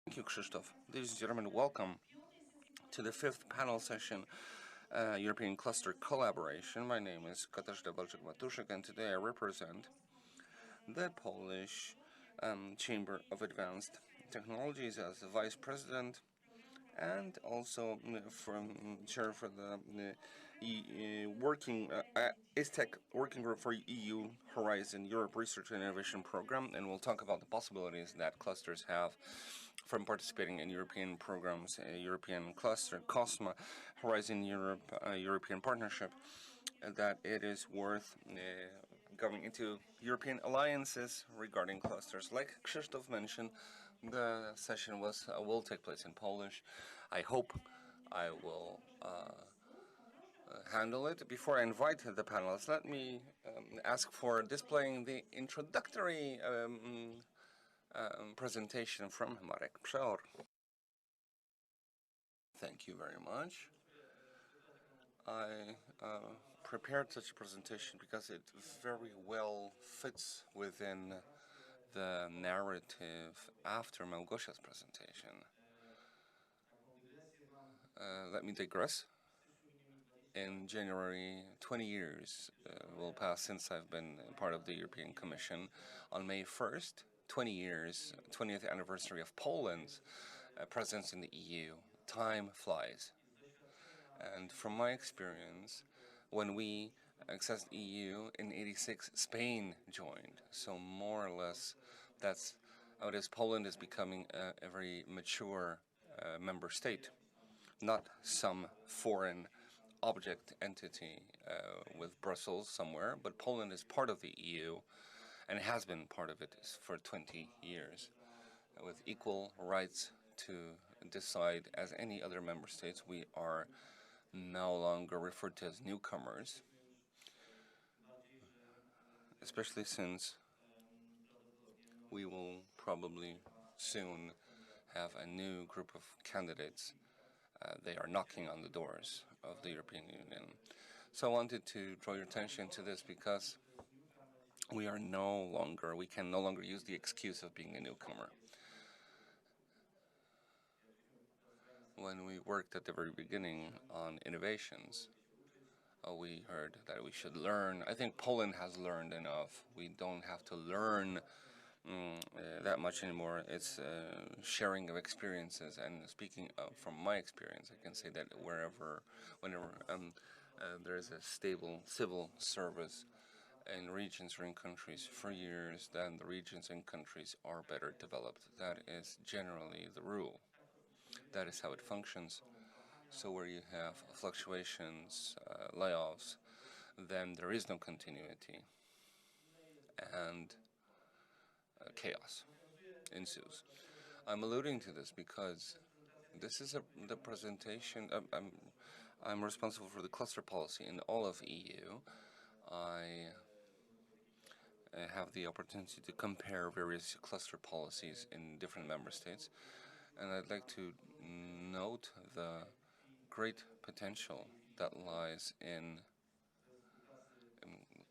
Thank you, Krzysztof. Ladies and gentlemen, welcome to the fifth panel session, European Cluster Collaboration. My name is Katarzyna Walczyk-Matuszek, and today I represent the Polish Chamber of Advanced Technologies as the Vice President and also from chair for the working ISTEC working group for EU Horizon Europe Research and Innovation Program, and we'll talk about the possibilities that clusters have from participating in European programs, European Cluster, COSMA, Horizon Europe, European Partnership, that it is worth going into European alliances regarding clusters. Like Krzysztof mentioned, the session will take place in Polish. I hope I will handle it. Before I invite the panelists, let me ask for displaying the introductory presentation from Marek Przeor. Thank you very much. I prepared such a presentation because it very well fits within the narrative after Małgosia's presentation. Let me digress. In January, 20 years will pass since I've been part of the European Commission. On May 1st, 20 years, 20th anniversary of Poland's presence in the EU. Time flies. And from my experience, when we accessed EU in '86, Spain joined. So more or less, that's how it is. Poland is becoming a very mature member state, not some foreign object entity with Brussels somewhere, but Poland is part of the EU and has been part of it for 20 years, with equal rights to decide as any other member states. We are no longer referred to as newcomers, especially since we will probably soon have a new group of candidates. They are knocking on the doors of the European Union. So I wanted to draw your attention to this because we can no longer use the excuse of being a newcomer. When we worked at the very beginning on innovations, we heard that we should learn. I think Poland has learned enough. We don't have to learn that much anymore. It's sharing of experiences. And speaking from my experience, I can say that whenever there is a stable civil service in regions or in countries for years, then the regions and countries are better developed. That is generally the rule. That is how it functions. So where you have fluctuations, layoffs, then there is no continuity, and chaos ensues. I'm alluding to this because this is the presentation. I'm responsible for the cluster policy in all of EU. I have the opportunity to compare various cluster policies in different member states, and I'd like to note the great potential that lies in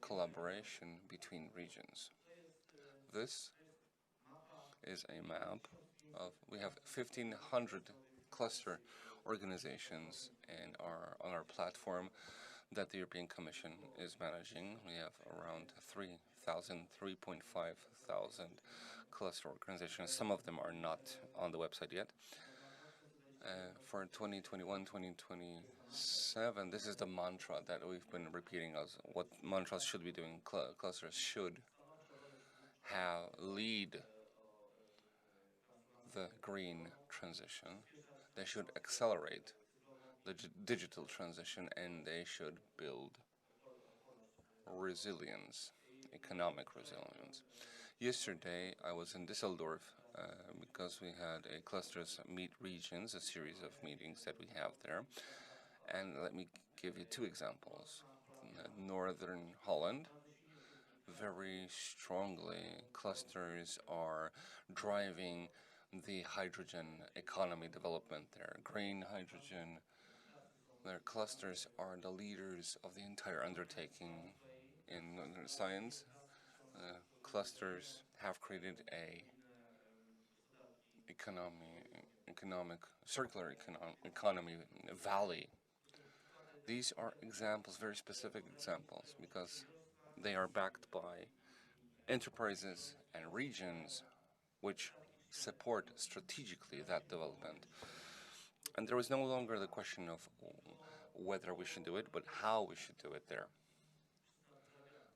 collaboration between regions. This is a map of, we have 1,500 cluster organizations on our platform that the European Commission is managing. We have around 3.5 thousand cluster organizations. Some of them are not on the website yet. For 2021, 2027, this is the mantra that we've been repeating as what mantras should be doing. Clusters should lead the green transition. They should accelerate the digital transition, and they should build resilience, economic resilience. Yesterday, I was in Düsseldorf because we had a clusters meet regions, a series of meetings that we have there. And let me give you two examples. In Northern Holland, very strongly, clusters are driving the hydrogen economy development there. Green hydrogen, their clusters are the leaders of the entire undertaking in science. Clusters have created a economy circular economy valley. These are examples, very specific examples, because they are backed by enterprises and regions which support strategically that development. And there is no longer the question of whether we should do it, but how we should do it there.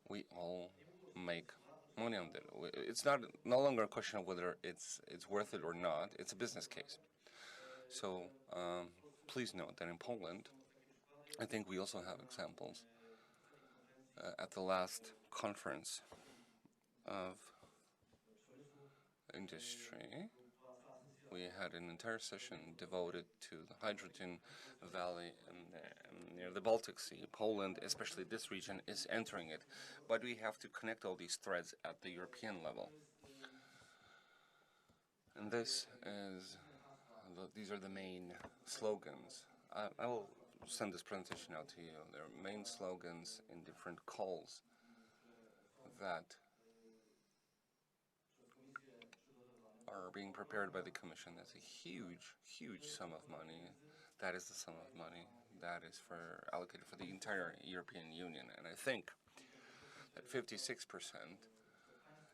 We all make money on it. It's no longer a question of whether it's worth it or not. It's a business case. So please note that in Poland, I think we also have examples. At the last conference of industry, we had an entire session devoted to the hydrogen valley near the Baltic Sea. Poland, especially this region, is entering it, but we have to connect all these threads at the European level. And these are the main slogans. I will send this presentation out to you. There are main slogans in different calls that are being prepared by the Commission. That's a huge, huge sum of money. That is the sum of money that is allocated for the entire European Union. And I think that 56%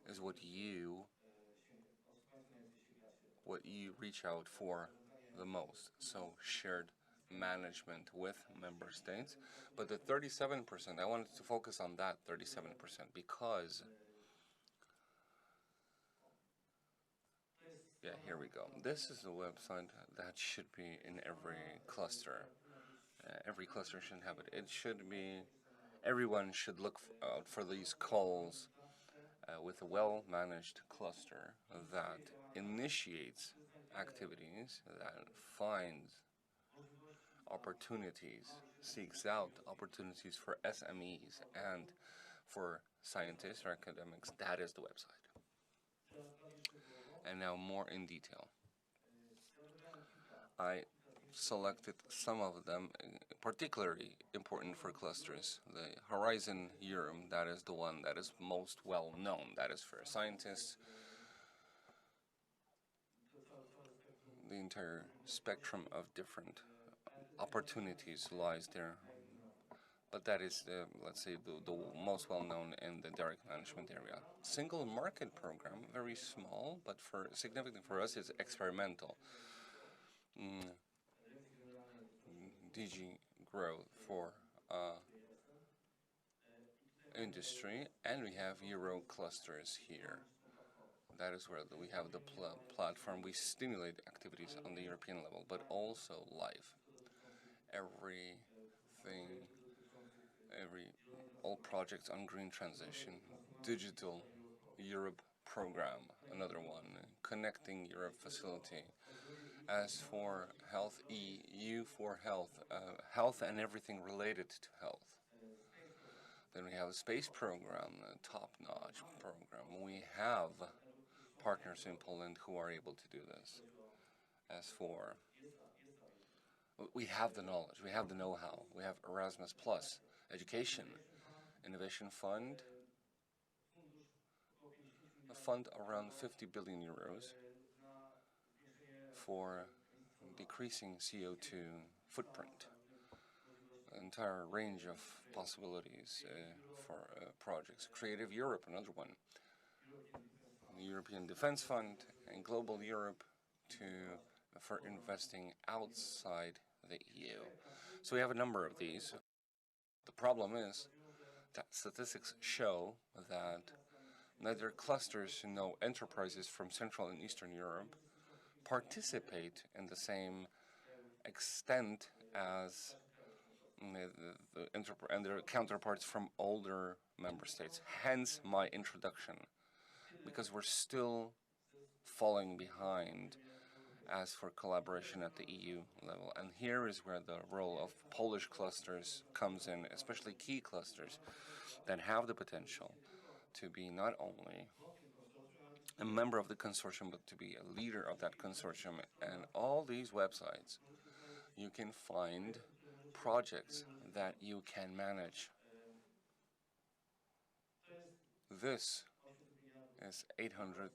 is what you reach out for the most. So shared management with member states. But the 37%, I wanted to focus on that 37% because yeah, here we go. This is a website that should be in every cluster. Every cluster should have it. It should be, everyone should look out for these calls with a well-managed cluster that initiates activities, that finds opportunities, seeks out opportunities for SMEs and for scientists or academics. That is the website. And now more in detail. I selected some of them particularly important for clusters. The Horizon Europe, that is the one that is most well known. That is for scientists. The entire spectrum of different opportunities lies there. But that is, let's say, the most well-known in the direct management area. Single market program, very small, but significant for us is experimental. DG Growth for industry, and we have Euro clusters here. That is where we have the platform. We stimulate activities on the European level, but also live. All projects on green transition, Digital Europe program, another one, Connecting Europe facility. As for health, EU for health, health and everything related to health. Then we have a space program, a top-notch program. We have partners in Poland who are able to do this. As for, we have the knowledge, we have the know-how, we have Erasmus Plus, education, innovation fund, a fund around 50 billion euros for decreasing CO2 footprint. An entire range of possibilities for projects. Creative Europe, another one. The European Defense Fund and Global Europe for investing outside the EU. So we have a number of these. The problem is that statistics show that neither clusters nor enterprises from Central and Eastern Europe participate in the same extent as and their counterparts from older member states. Hence my introduction, because we're still falling behind as for collaboration at the EU level. And here is where the role of Polish clusters comes in, especially key clusters that have the potential to be not only a member of the consortium, but to be a leader of that consortium. And all these websites, you can find projects that you can manage. This is 800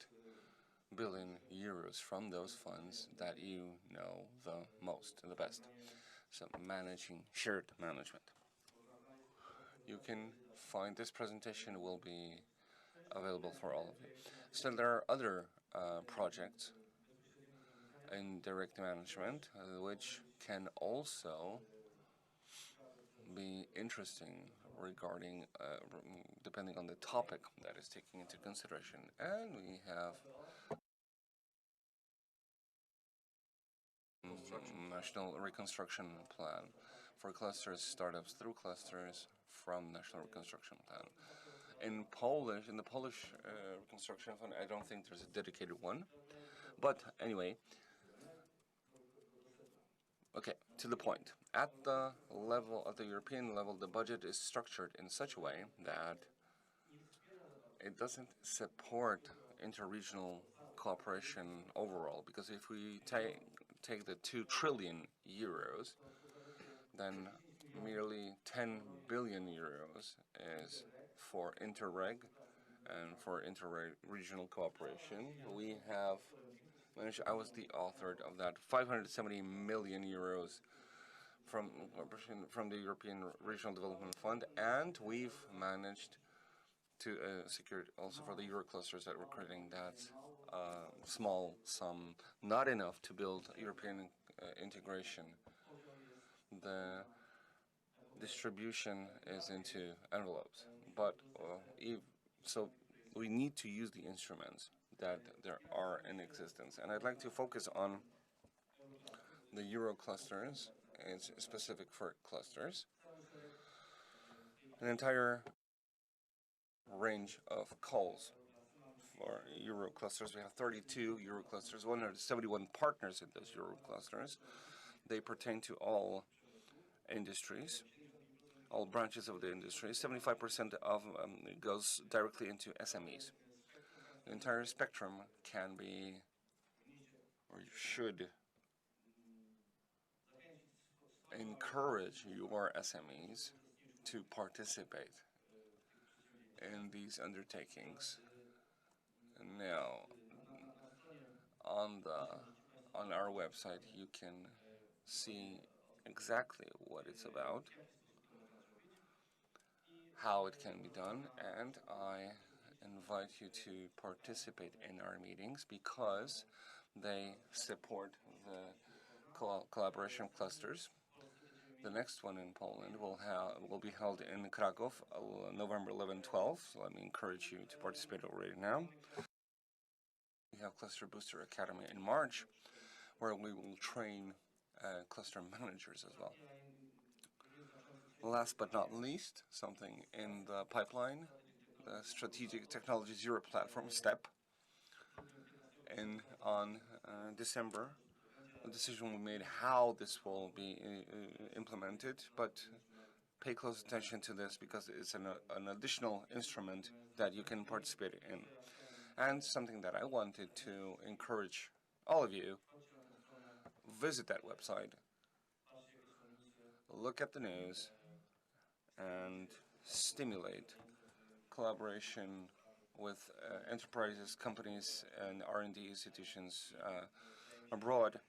billion euros from those funds that you know the most, the best. So managing, shared management. You can find this presentation will be available for all of you. So there are other projects in direct management which can also be interesting regarding depending on the topic that is taken into consideration. And we have National Reconstruction Plan for clusters, startups through clusters from National Reconstruction Plan. In the Polish Reconstruction Fund, I don't think there's a dedicated one. But anyway, okay, to the point. At the European level, the budget is structured in such a way that it doesn't support interregional cooperation overall, because if we take the 2 trillion euros, then merely 10 billion euros is for Interreg and for interregional cooperation. We have managed, I was the author of that, 570 million euros from the European Regional Development Fund, and we've managed to secure also for the Euroclusters that we're creating that small sum, not enough to build European integration. The distribution is into envelopes, but so we need to use the instruments that there are in existence. And I'd like to focus on the Euroclusters. It's specific for clusters. An entire range of calls for Euroclusters. We have 32 Euroclusters, 171 partners in those Euroclusters. They pertain to all industries, all branches of the industry. 75% of goes directly into SMEs. The entire spectrum can be, or you should, encourage your SMEs to participate in these undertakings. Now, on our website, you can see exactly what it's about, how it can be done, and I invite you to participate in our meetings because they support the collaboration clusters. The next one in Poland will be held in Kraków, November 11-12. So let me encourage you to participate already now. We have Cluster Booster Academy in March, where we will train cluster managers as well. Last but not least, something in the pipeline, the Strategic Technologies Europe platform, STEP. And on December, a decision we made how this will be implemented, but pay close attention to this because it's an additional instrument that you can participate in. And something that I wanted to encourage all of you, visit that website, look at the news, and stimulate collaboration with enterprises, companies, and R&D institutions abroad.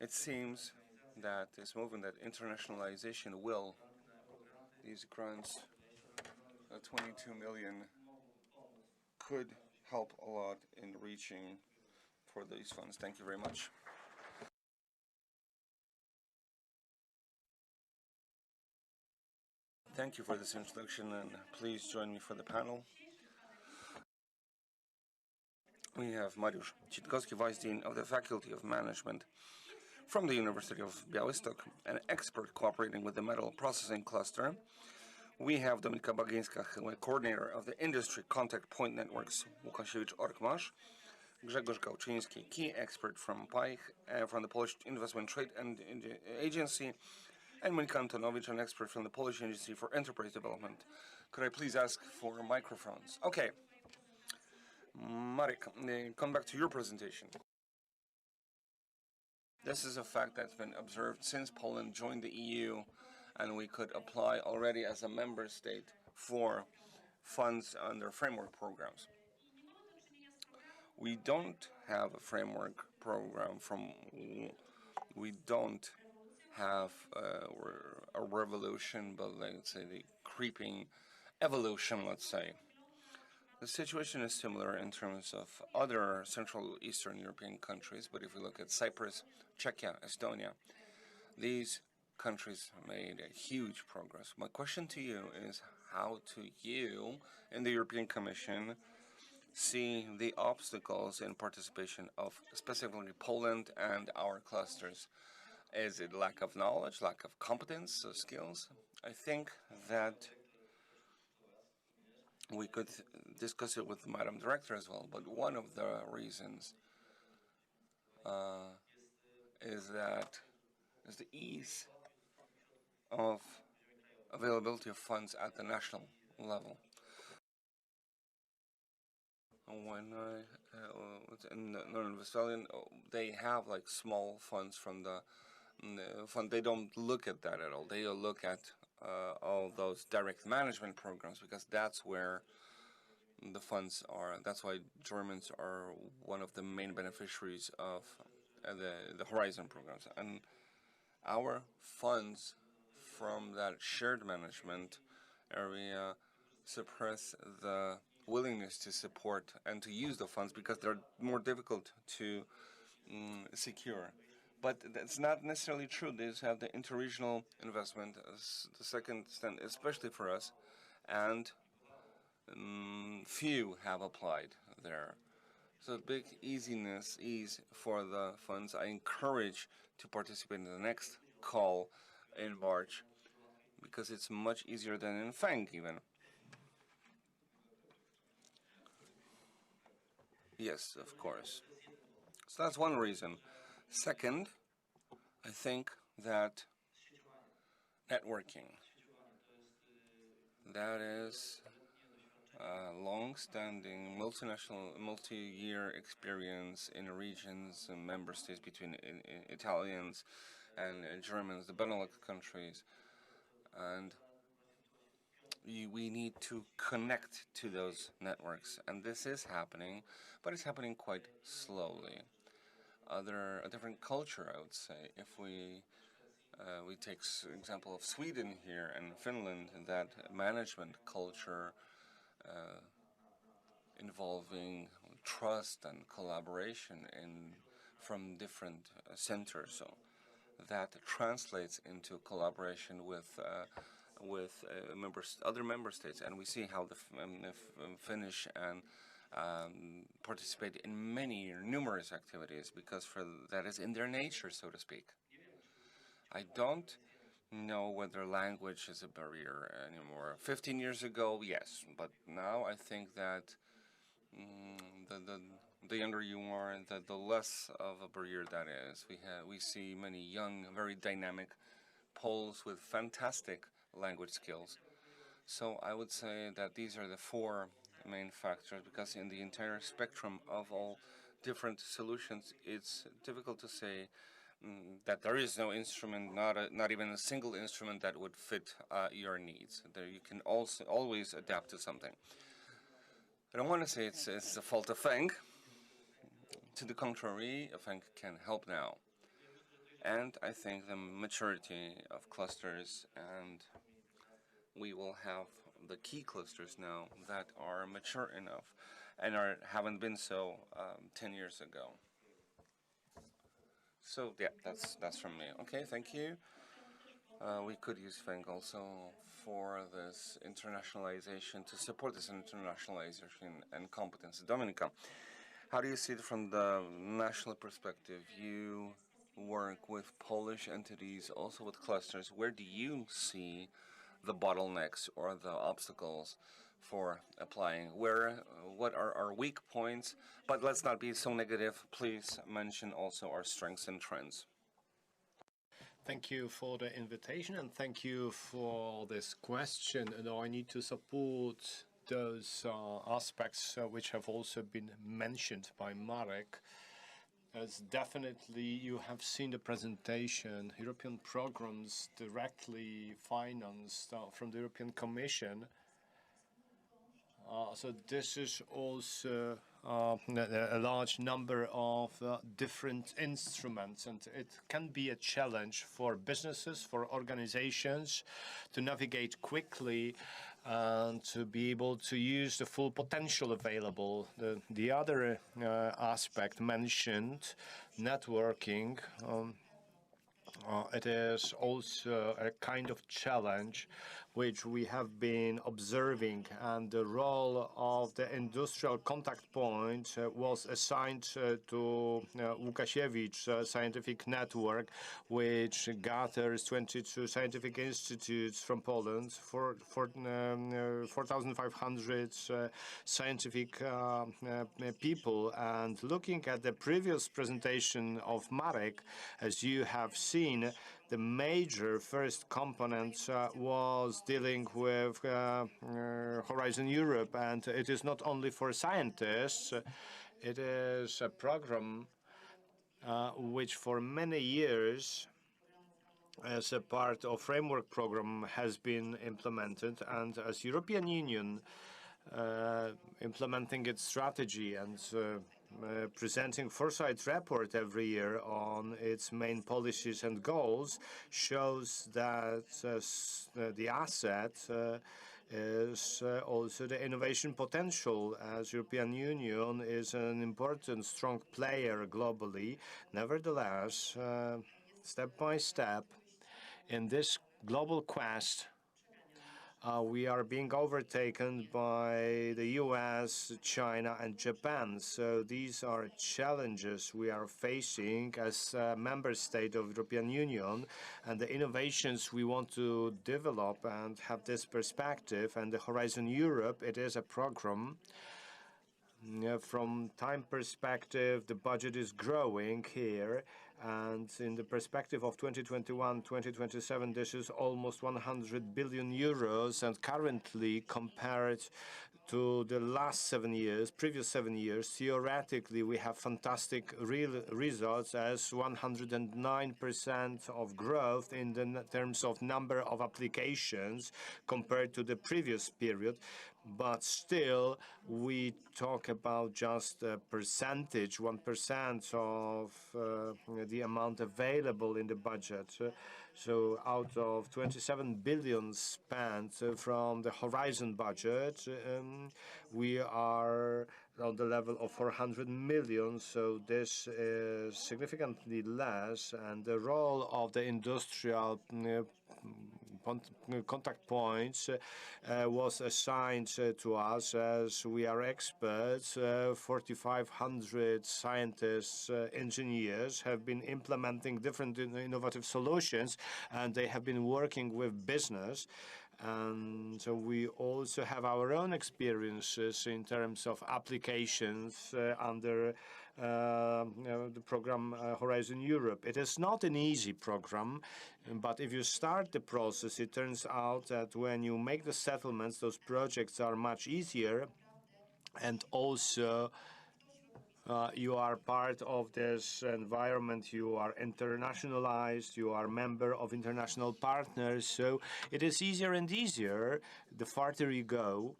It seems that this movement, that internationalization will, these grants, 22 million, could help a lot in reaching for these funds. Thank you very much. Thank you for this introduction, and please join me for the panel. We have Mariusz Citkowski, Vice Dean of the Faculty of Management from the University of Białystok, an expert cooperating with the metal processing cluster. We have Dominika Bagińska, coordinator of the Industry Contact Point Networks, Łukasiewicz Orkmasz, Grzegorz Gałczyński, key expert from PAIH, from the Polish Investment Trade and Agency, and Monika Antonowicz, an expert from the Polish Agency for Enterprise Development. Could I please ask for microphones? Okay. Marek, come back to your presentation. This is a fact that's been observed since Poland joined the EU, and we could apply already as a member state for funds under framework programs. We don't have a framework program we don't have a revolution, but let's say the creeping evolution, let's say. The situation is similar in terms of other Central Eastern European countries, but if we look at Cyprus, Czechia, Estonia, these countries made a huge progress. My question to you is, how do you, in the European Commission, see the obstacles in participation of specifically Poland and our clusters? Is it lack of knowledge, lack of competence, skills? I think that we could discuss it with Madam Director as well, but one of the reasons is the ease of availability of funds at the national level. When I was in Northern Westphalian, they have like small funds from the fund. They don't look at that at all. They look at all those direct management programs, because that's where the funds are. That's why Germans are one of the main beneficiaries of the Horizon programs. And our funds from that shared management area suppress the willingness to support and to use the funds, because they're more difficult to secure. But that's not necessarily true. They just have the interregional investment as the second stand, especially for us, and few have applied there. So big ease for the funds. I encourage to participate in the next call in March, because it's much easier than in FANG even. Yes, of course. So that's one reason. Second, I think that networking, that is long-standing multinational, multi-year experience in regions and member states between Italians and Germans, the Benelux countries, and we need to connect to those networks, and this is happening, but it's happening quite slowly. A different culture, I would say. If we take example of Sweden here and Finland, that management culture involving trust and collaboration from different centers, so that translates into collaboration with other member states, and we see how the Finnish and participate in numerous activities, because that is in their nature, so to speak. I don't know whether language is a barrier anymore. 15 years ago, yes, but now I think that the younger you are, the less of a barrier that is. We see many young, very dynamic Poles with fantastic language skills. So I would say that these are the four main factors, because in the entire spectrum of all different solutions, it's difficult to say that there is no instrument, not even a single instrument that would fit your needs. There you can also always adapt to something. I don't want to say it's the fault of FANG. To the contrary, FANG can help now. And I think the maturity of clusters, and we will have the key clusters now that are mature enough and haven't been so 10 years ago. So yeah, that's from me. Okay, thank you. We could use FANG also for this internationalization, to support this internationalization and competence. Dominika, how do you see it from the national perspective? You work with Polish entities, also with clusters. Where do you see the bottlenecks or the obstacles for applying? What are our weak points? But let's not be so negative. Please mention also our strengths and trends. Thank you for the invitation, and thank you for this question. And I need to support those aspects which have also been mentioned by Marek. As definitely you have seen the presentation, European programs directly financed from the European Commission. So this is also a large number of different instruments, and it can be a challenge for businesses, for organizations to navigate quickly and to be able to use the full potential available. The other aspect mentioned, networking, it is also a kind of challenge which we have been observing, and the role of the industrial contact point was assigned to Łukasiewicz Scientific Network, which gathers 22 scientific institutes from Poland, 4,500 scientific people. And looking at the previous presentation of Marek, as you have seen, the major first component was dealing with Horizon Europe, and it is not only for scientists. It is a program which for many years as a part of framework program has been implemented, and as European Union implementing its strategy and presenting foresight report every year on its main policies and goals shows that the asset is also the innovation potential, as European Union is an important, strong player globally. Nevertheless, step by step, in this global quest, we are being overtaken by the US, China, and Japan. So these are challenges we are facing as a member state of the European Union, and the innovations we want to develop and have this perspective. And the Horizon Europe, it is a program. From time perspective, the budget is growing here, and in the perspective of 2021-2027, this is almost 100 billion euros, and currently compared to the last 7 years, previous 7 years, theoretically we have fantastic real results as 109% of growth in the terms of number of applications compared to the previous period. But still, we talk about just a percentage, 1% of the amount available in the budget. So out of 27 billion spent from the Horizon budget, we are on the level of 400 million, so this is significantly less, and the role of the industrial contact points was assigned to us as we are experts. 4,500 scientists, engineers have been implementing different innovative solutions, and they have been working with business. And so we also have our own experiences in terms of applications under the program Horizon Europe. It is not an easy program, but if you start the process, it turns out that when you make the settlements, those projects are much easier, and also you are part of this environment, you are internationalized, you are a member of international partners, so it is easier and easier the farther you go,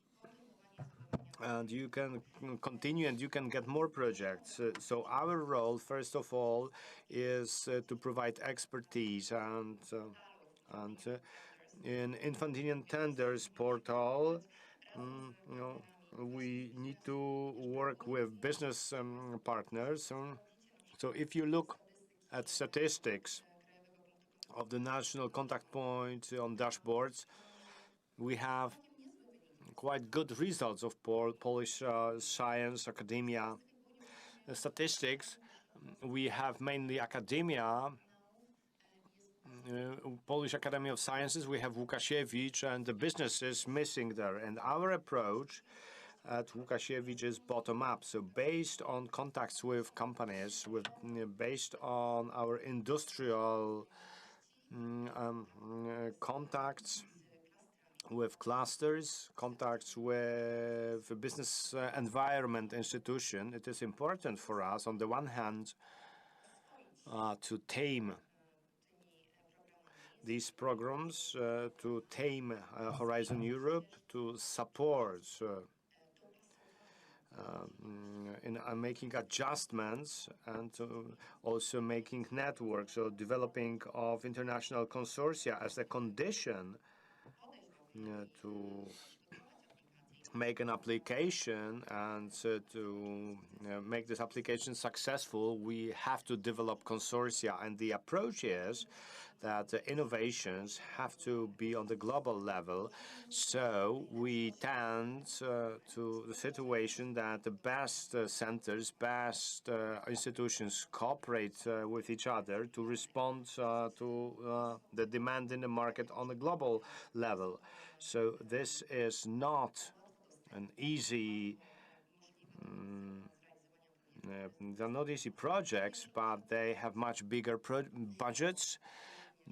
and you can continue and you can get more projects. So our role, first of all, is to provide expertise, and in Infantinian Tenders portal, we need to work with business partners. So if you look at statistics of the national contact point on dashboards, we have quite good results of Polish science, academia. The statistics, we have mainly academia, Polish Academy of Sciences, we have Łukasiewicz, and the business is missing there. And our approach at Łukasiewicz is bottom-up, so based on contacts with companies, based on our industrial contacts with clusters, contacts with business environment institution. It is important for us, on the one hand, to tame these programs, to tame Horizon Europe, to support in making adjustments and also making networks or developing of international consortia as a condition to make an application and to make this application successful, we have to develop consortia. And the approach is that innovations have to be on the global level. So we tend to the situation that the best centers, best institutions cooperate with each other to respond to the demand in the market on a global level. So this is not an easy, they're not easy projects, but they have much bigger budgets.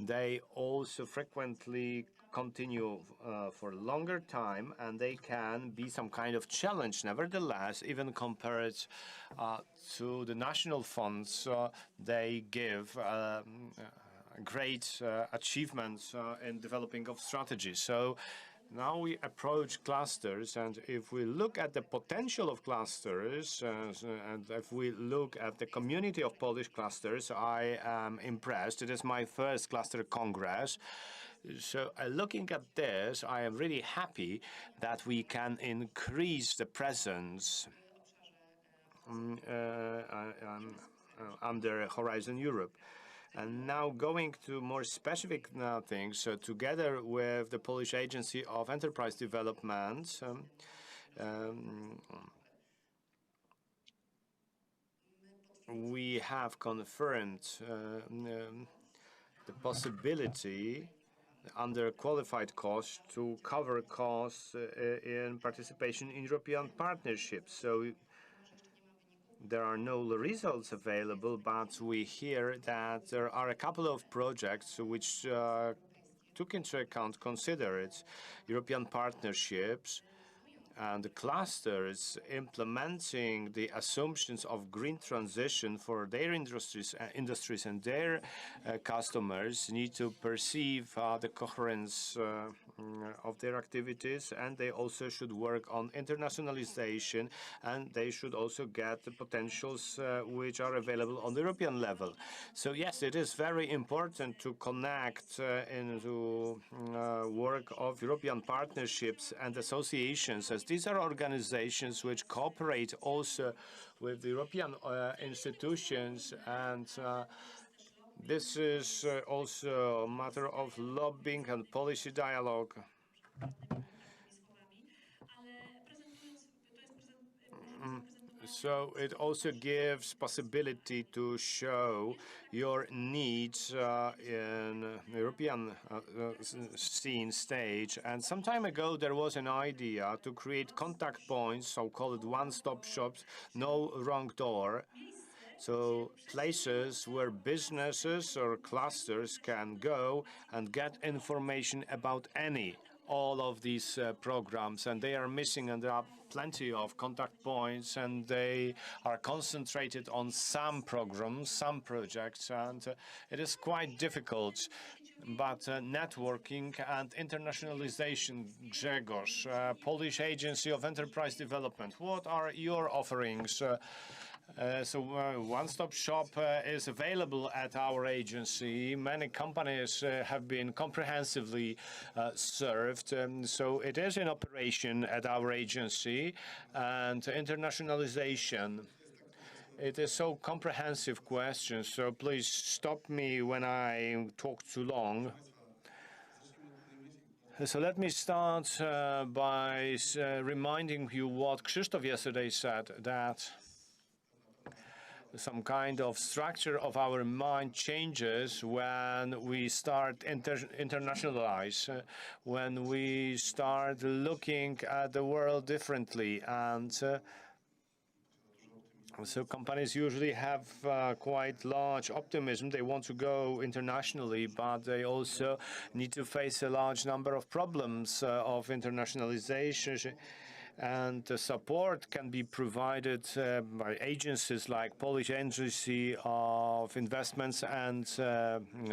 They also frequently continue for a longer time, and they can be some kind of challenge. Nevertheless, even compared to the national funds, they give great achievements in developing of strategies. So now we approach clusters, and if we look at the potential of clusters, and if we look at the community of Polish clusters, I am impressed. It is my first cluster congress. So looking at this, I am really happy that we can increase the presence under Horizon Europe. And now going to more specific things, together with the Polish Agency of Enterprise Development, we have confirmed the possibility under qualified costs to cover costs in participation in European partnerships. So there are no results available, but we hear that there are a couple of projects which took into account, considered European partnerships and the clusters implementing the assumptions of green transition for their industries and their customers need to perceive the coherence of their activities, and they also should work on internationalization, and they should also get the potentials which are available on the European level. So yes, it is very important to connect into work of European partnerships and associations, as these are organizations which cooperate also with the European institutions, and this is also a matter of lobbying and policy dialogue. So it also gives possibility to show your needs in European scene stage. And some time ago, there was an idea to create contact points, so-called one-stop shops, no wrong door. So places where businesses or clusters can go and get information about all of these programs, and they are missing, and there are plenty of contact points, and they are concentrated on some programs, some projects, and it is quite difficult. But networking and internationalization, Grzegorz, Polish Agency of Enterprise Development, what are your offerings? So one-stop shop is available at our agency. Many companies have been comprehensively served. So it is in operation at our agency. And internationalization, it is so comprehensive question. So please stop me when I talk too long. So let me start by reminding you what Krzysztof yesterday said, that some kind of structure of our mind changes when we start internationalize, when we start looking at the world differently. And so companies usually have quite large optimism. They want to go internationally, but they also need to face a large number of problems of internationalization. And the support can be provided by agencies like Polish Agency of Investments and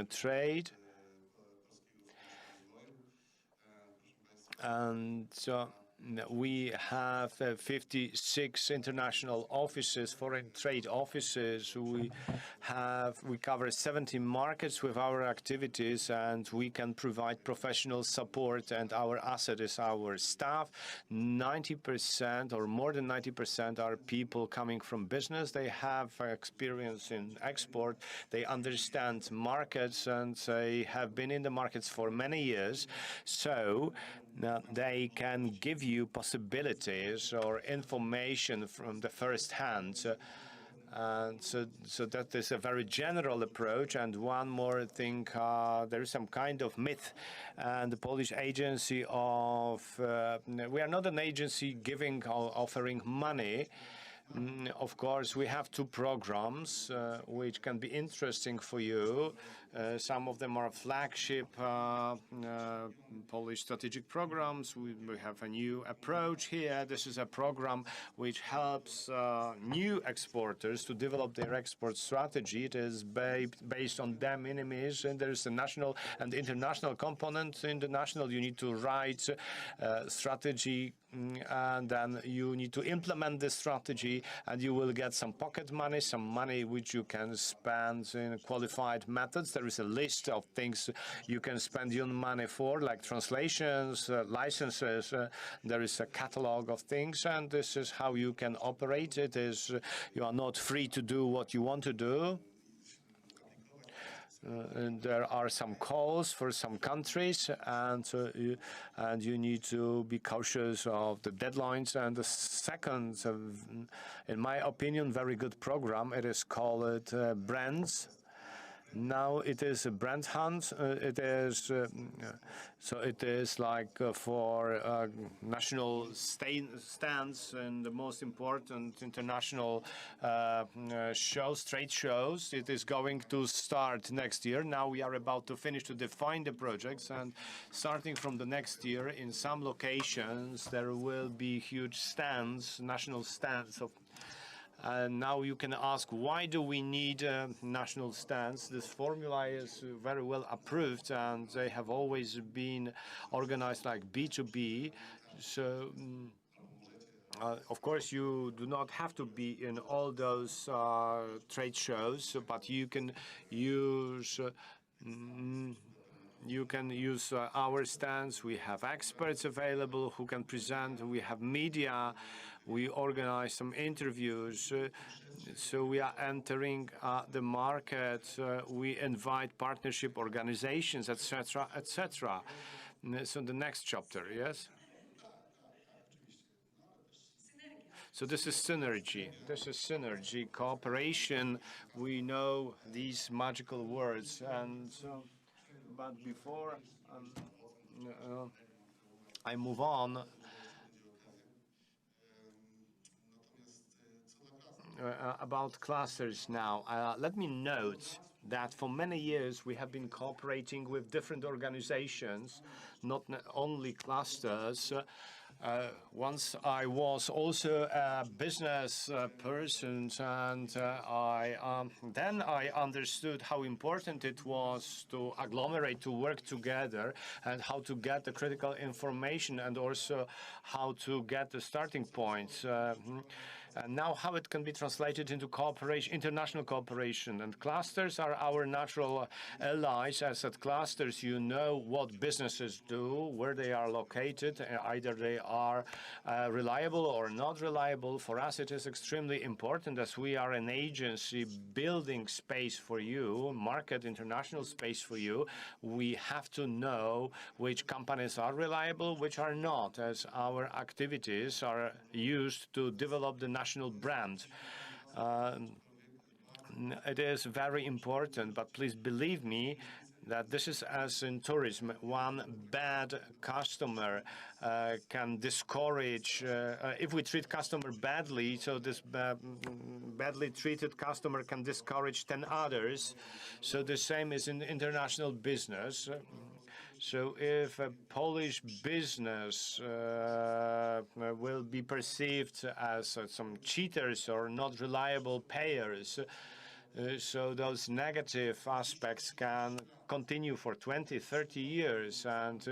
Trade. And We have 56 international offices, foreign trade offices. We cover 70 markets with our activities, and we can provide professional support. And our asset is our staff. 90% or more than 90% are people coming from business. They have experience in export. They understand markets, and they have been in the markets for many years. So they can give you possibilities or information from the first hand. And so that is a very general approach. And one more thing, there is some kind of myth. And the Polish agency we are not an agency giving or offering money. Of course, we have two programs which can be interesting for you. Some of them are flagship Polish strategic programs. We have a new approach here. This is a program which helps new exporters to develop their export strategy. It is based on de minimis, and there is a national and international component. In the national, you need to write strategy, and then you need to implement this strategy, and you will get some pocket money, some money which you can spend in qualified methods. There is a list of things you can spend your money for, like translations, licenses. There is a catalog of things, and this is how you can operate. It is you are not free to do what you want to do. And there are some calls for some countries, and you need to be cautious of the deadlines. And the second, in my opinion, very good program. It is called Brands. Now it is a brand hunt. It is so it is like for national stands and the most important international shows, trade shows. It is going to start next year. Now we are about to finish to define the projects, and starting from the next year, in some locations there will be huge stands, national stands of. And now you can ask, why do we need national stands? This formula is very well approved, and they have always been organized like B2B. So, of course, you do not have to be in all those trade shows, but you can use our stands. We have experts available who can present. We have media. We organize some interviews. So we are entering the market. We invite partnership organizations, etc., etc. So the next chapter, yes? So this is synergy. This is synergy, cooperation. We know these magical words. And so, but before I move on, about clusters now. Let me note that for many years we have been cooperating with different organizations, not only clusters. Once I was also a business person, and then I understood how important it was to agglomerate, to work together, and how to get the critical information, and also how to get the starting points. And now how it can be translated into cooperation, international cooperation. And clusters are our natural allies. As at clusters, you know what businesses do, where they are located. Either they are reliable or not reliable. For us, it is extremely important, as we are an agency building space for you, market international space for you. We have to know which companies are reliable, which are not, as our activities are used to develop the national brand. It is very important, but please believe me that this is as in tourism. One bad customer can discourage, if we treat customer badly, so this badly treated customer can discourage 10 others. So the same is in international business. So if a Polish business will be perceived as some cheaters or not reliable payers, So those negative aspects can continue for 20, 30 years. And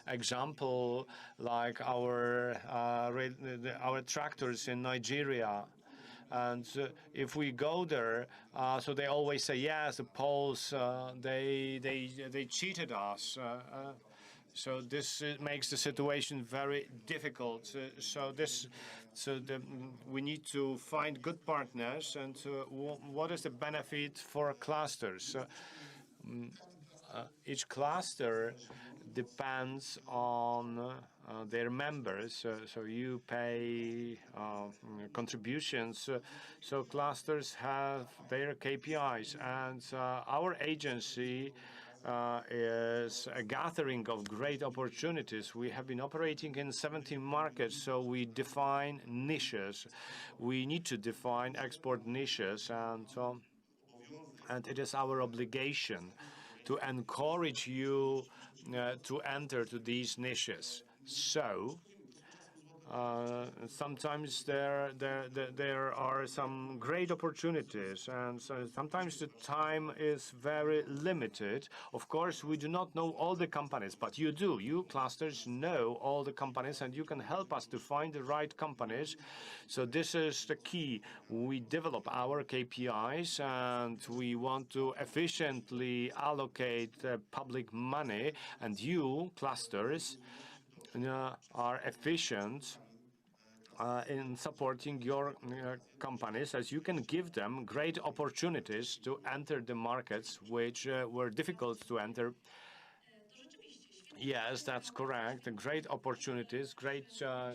example, like our tractors in Nigeria. And if we go there, so they always say, yes, the Poles, they cheated us. So this makes the situation very difficult. We need to find good partners. And what is the benefit for clusters? Each cluster depends on their members. So you pay contributions. So clusters have their KPIs. And our agency is a gathering of great opportunities. We have been operating in 17 markets, so we define niches. We need to define export niches, and it is our obligation to encourage you to enter to these niches. So sometimes there are some great opportunities, and so sometimes the time is very limited. Of course, we do not know all the companies, but you do. You clusters know all the companies, and you can help us to find the right companies. So this is the key. We develop our KPIs, and we want to efficiently allocate public money, and you clusters are efficient in supporting your companies, as you can give them great opportunities to enter the markets which were difficult to enter. Yes, that's correct. Great opportunities, great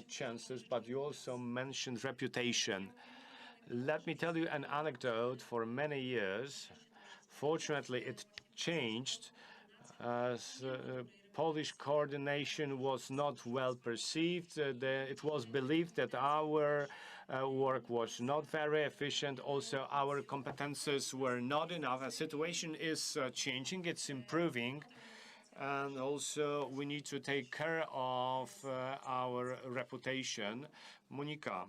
chances, but you also mentioned reputation. Let me tell you an anecdote. For many years, fortunately, it changed as Polish coordination was not well perceived. It was believed that our work was not very efficient. Also, our competences were not enough. The situation is changing. It's improving. And also, we need to take care of our reputation. Monika,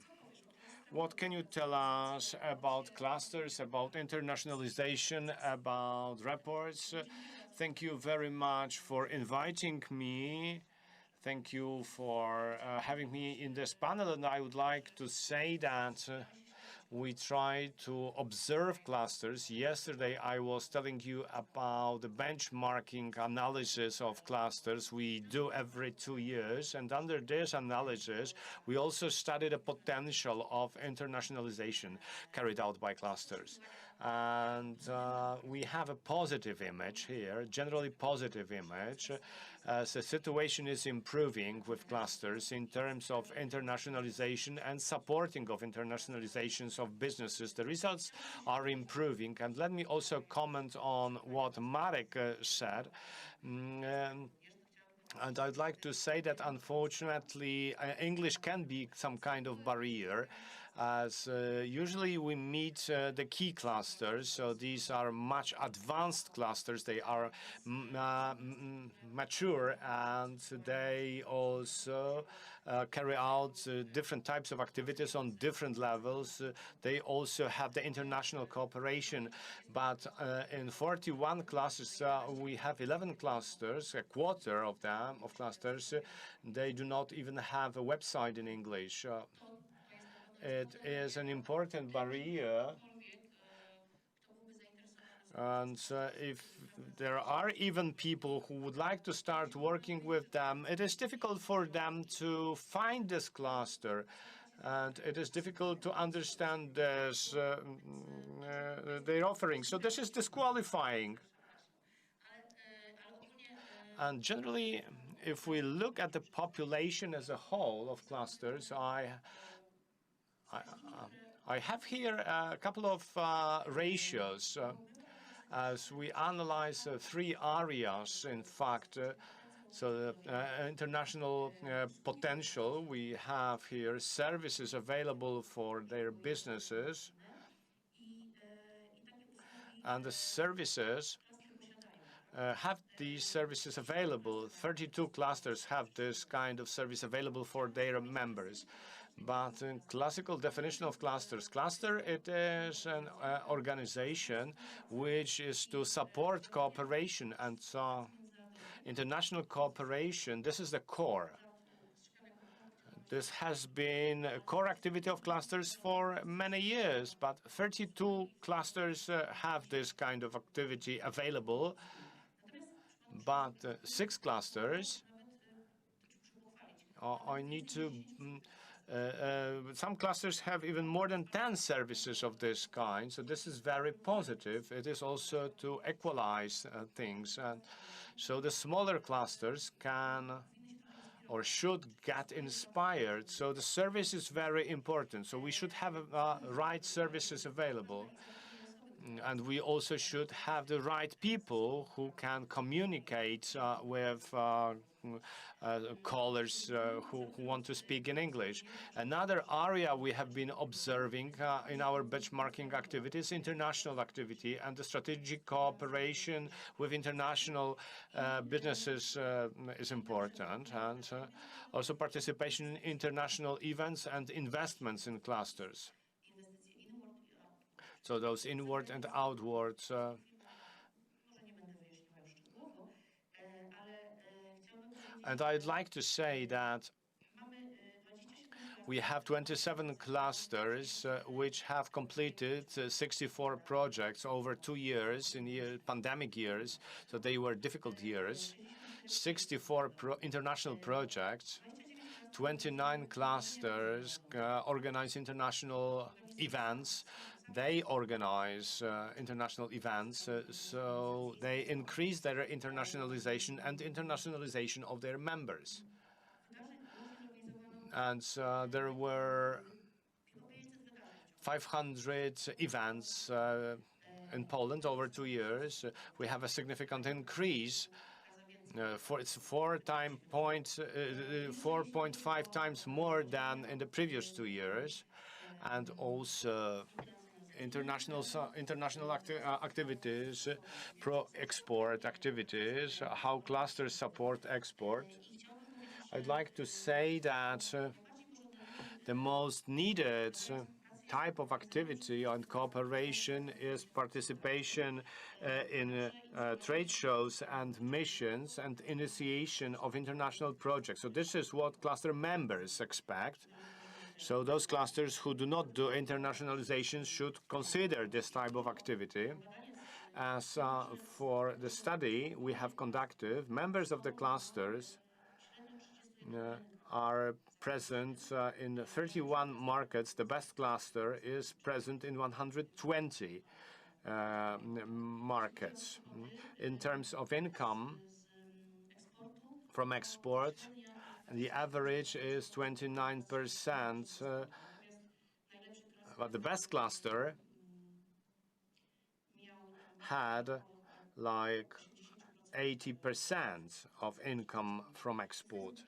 what can you tell us about clusters, about internationalization, about reports? Thank you very much for inviting me. Thank you for having me in this panel. And I would like to say that we try to observe clusters. Yesterday, I was telling you about the benchmarking analysis of clusters we do every 2 years. And under this analysis, we also study the potential of internationalization carried out by clusters. And we have a positive image here, generally positive image. As the situation is improving with clusters in terms of internationalization and supporting of internationalizations of businesses, the results are improving. And let me also comment on what Marek said. And I'd like to say that, unfortunately, English can be some kind of barrier, as usually we meet the key clusters. So these are much advanced clusters. They are mature, and they also carry out different types of activities on different levels. They also have the international cooperation. But in 41 clusters, we have 11 clusters, a quarter of them, of clusters. They do not even have a website in English. It is an important barrier. And if there are even people who would like to start working with them, it is difficult for them to find this cluster. And it is difficult to understand this, their offering. So this is disqualifying. And generally, if we look at the population as a whole of clusters, I have here a couple of ratios. As we analyze 3 areas, in fact, so the international potential, we have here services available for their businesses. And the services have these services available. 32 clusters have this kind of service available for their members. But in classical definition of clusters, cluster it is an organization which is to support cooperation and international cooperation. This is the core. This has been a core activity of clusters for many years, but 32 clusters have this kind of activity available, but 6 clusters I need to some clusters have even more than 10 services of this kind, so this is very positive. It is also to equalize things, and so the smaller clusters can or should get inspired. So the service is very important. So we should have right services available. And we also should have the right people who can communicate with callers who want to speak in English. Another area we have been observing in our benchmarking activities, international activity, and the strategic cooperation with international businesses is important, and also participation in international events and investments in clusters. So those inward and outward. And I'd like to say that we have 27 clusters which have completed 64 projects over 2 years in pandemic years, so they were difficult years. 64 international projects, 29 clusters organize international events. They organize international events, so they increase their internationalization and internationalization of their members. And there were 500 events in Poland over 2 years. We have a significant increase. It's 4.5 times more than in the previous 2 years, and also international activities, pro-export activities, how clusters support export. I'd like to say that the most needed type of activity and cooperation is participation in trade shows and missions and initiation of international projects. So this is what cluster members expect. So those clusters who do not do internationalization should consider this type of activity. As for the study we have conducted, members of the clusters are present in 31 markets. The best cluster is present in 120 markets. In terms of income from export, the average is 29%, but the best cluster had like 80% of income from export.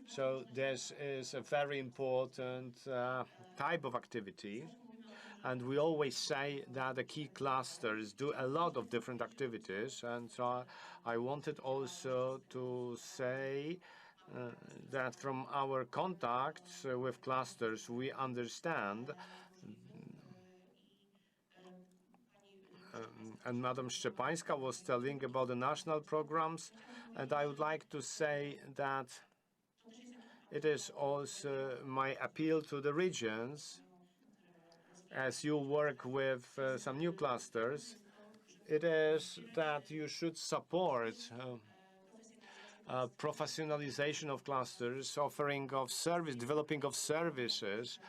So this is a very important type of activity, and we always say that the key clusters do a lot of different activities, and so I wanted also to say that from our contacts with clusters we understand, and Madam Szczepańska was telling about the national programs, and I would like to say that it is also my appeal to the regions. As you work with some new clusters, it is that you should support professionalization of clusters, offering of service, developing of services,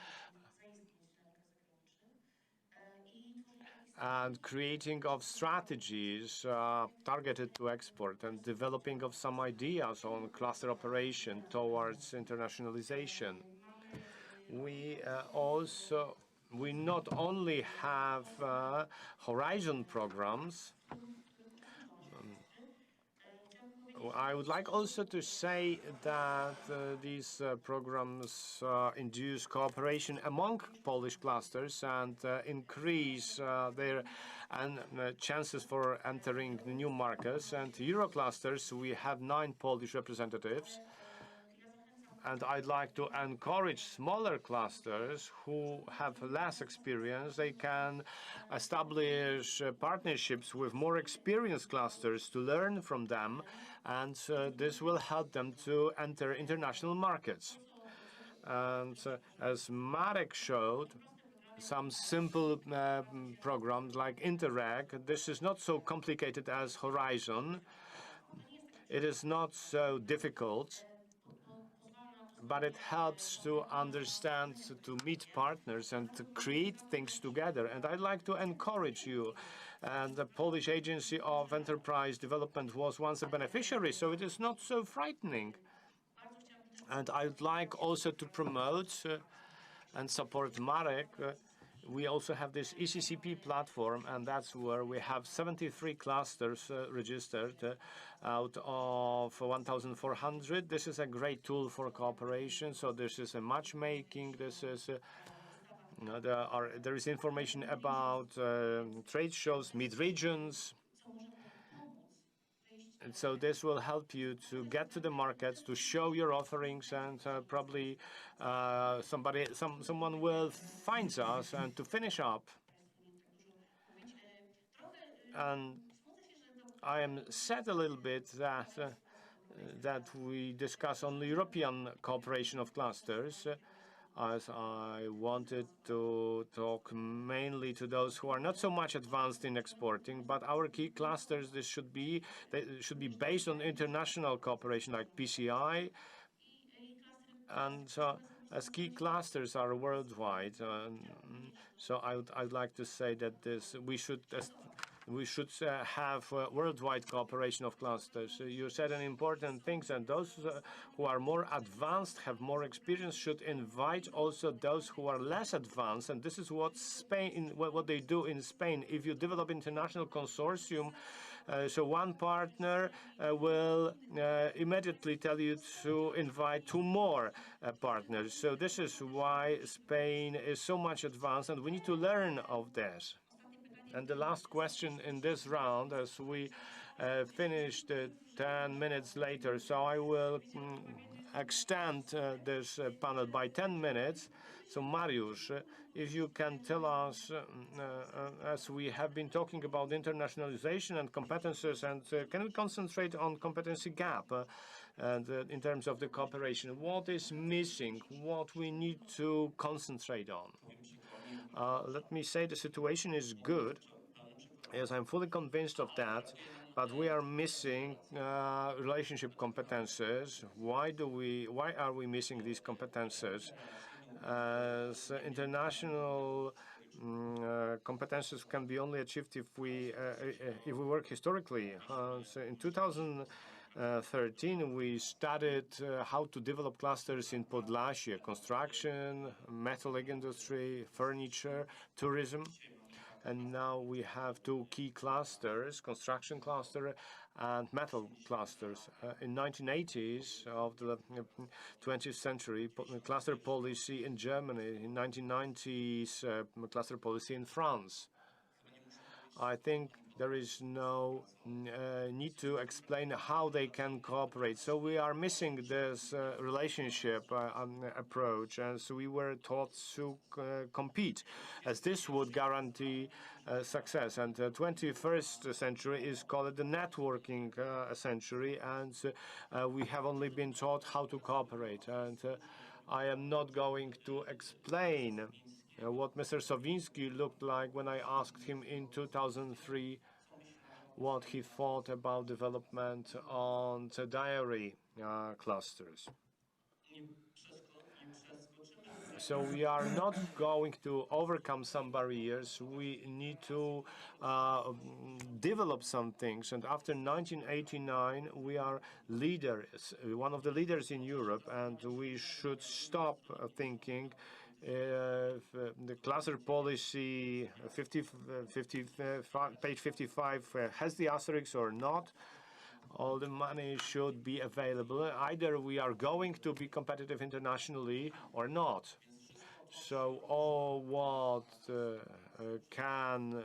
and creating of strategies targeted to export, and developing of some ideas on cluster operation towards internationalization. We not only have Horizon programs. I would like also to say that these programs induce cooperation among Polish clusters and increase their chances for entering the new markets. And Euroclusters, we have 9 Polish representatives. and I'd like to encourage smaller clusters who have less experience. They can establish partnerships with more experienced clusters to learn from them, and this will help them to enter international markets. And as Marek showed, some simple programs like Interreg, this is not so complicated as Horizon. It is not so difficult, but it helps to understand, to meet partners and to create things together. And I'd like to encourage you. And the Polish Agency of Enterprise Development was once a beneficiary, so it is not so frightening. And I'd like also to promote and support Marek. We also have this ECCP platform, and that's where we have 73 clusters registered out of 1,400. This is a great tool for cooperation. So this is a matchmaking. This is there is information about trade shows, mid-regions. And so this will help you to get to the markets, to show your offerings, and probably someone will find us. And to finish up, and I am sad a little bit that we discuss only European cooperation of clusters, as I wanted to talk mainly to those who are not so much advanced in exporting, but our key clusters, they should be based on international cooperation like PCI, and as key clusters are worldwide. So I'd like to say that we should have worldwide cooperation of clusters. You said an important thing, and those who are more advanced, have more experience, should invite also those who are less advanced. And this is what what they do in Spain. If you develop international consortium, so one partner will immediately tell you to invite two more partners. So this is why Spain is so much advanced, and we need to learn of this. And the last question in this round, as we finished 10 minutes later, so I will extend this panel by 10 minutes. So Mariusz, if you can tell us, as we have been talking about internationalization and competences, and can we concentrate on competency gap and in terms of the cooperation? What is missing? What we need to concentrate on? Let me say the situation is good. Yes, I'm fully convinced of that, but we are missing relationship competences. Why are we missing these competences? As international competences can be only achieved if we work historically. So in 2013, we studied how to develop clusters in Podlasie: construction, metallic industry, furniture, tourism. And now we have two key clusters: construction cluster and metal clusters. In 1980s of the 20th century, cluster policy in Germany. In 1990s, cluster policy in France. I think there is no need to explain how they can cooperate. So we are missing this relationship approach, and so we were taught to compete, as this would guarantee success. And the 21st century is called the networking century, and we have only been taught how to cooperate. And I am not going to explain what Mr. Sowiński looked like when I asked him in 2003 what he thought about development on the dairy clusters. So we are not going to overcome some barriers. We need to develop some things. And after 1989, we are leaders, one of the leaders in Europe, and we should stop thinking the cluster policy page 55 has the asterisk or not. All the money should be available. Either we are going to be competitive internationally or not. So all what can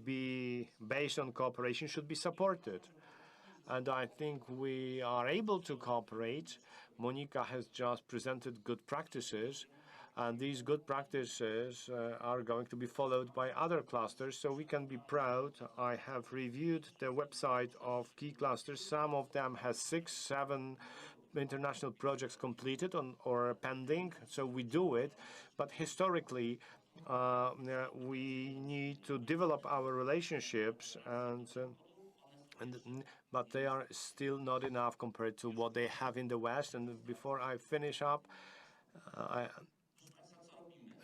be based on cooperation should be supported. and I think we are able to cooperate. Monika has just presented good practices, and these good practices are going to be followed by other clusters, so we can be proud. I have reviewed the website of key clusters. Some of them has 6, 7 international projects completed or pending, so we do it. But historically, we need to develop our relationships, but they are still not enough compared to what they have in the West. And before I finish up,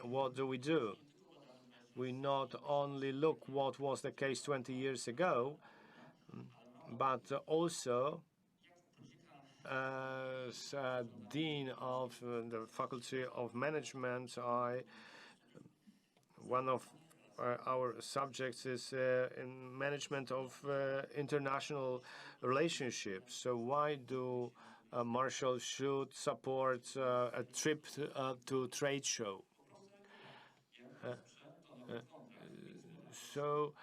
what do? We not only look what was the case 20 years ago, but also as Dean of the Faculty of Management, one of our subjects is in management of international relationships. So why do Marshall should support a trip to trade show? So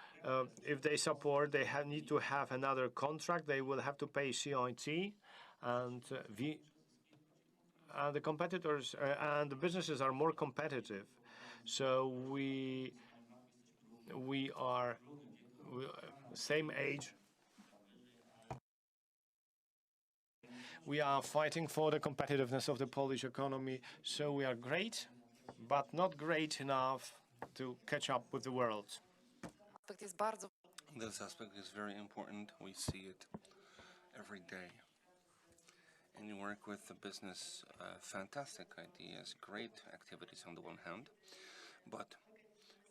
if they support, they need to have another contract. They will have to pay CIT, and the competitors and the businesses are more competitive. So we are same age. We are fighting for the competitiveness of the Polish economy. So we are great, but not great enough to catch up with the world. This aspect is very important. We see it every day. And you work with the business, fantastic ideas, great activities on the one hand, but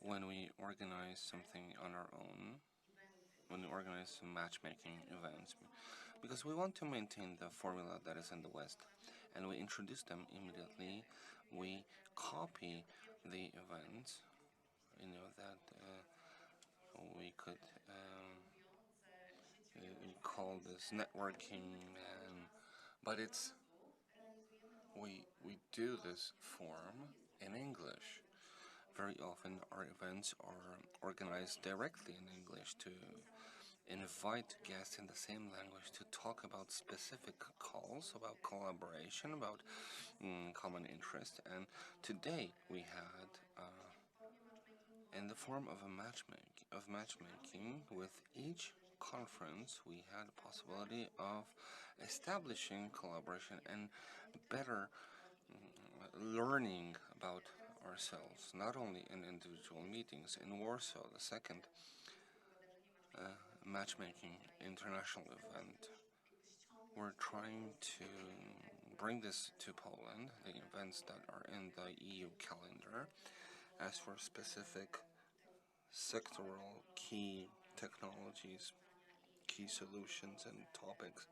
when we organize something on our own, when we organize some matchmaking events, because we want to maintain the formula that is in the West, and we introduce them immediately, we copy the events, that we could call this networking, but we do this form in English. Very often our events are organized directly in English to invite guests in the same language to talk about specific calls, about collaboration, about common interest. And today we had, in the form of matchmaking, with each conference, we had a possibility of establishing collaboration and better learning about ourselves, not only in individual meetings. In Warsaw, the second matchmaking international event, we're trying to bring this to Poland, the events that are in the EU calendar, as for specific sectoral key technologies, key solutions and topics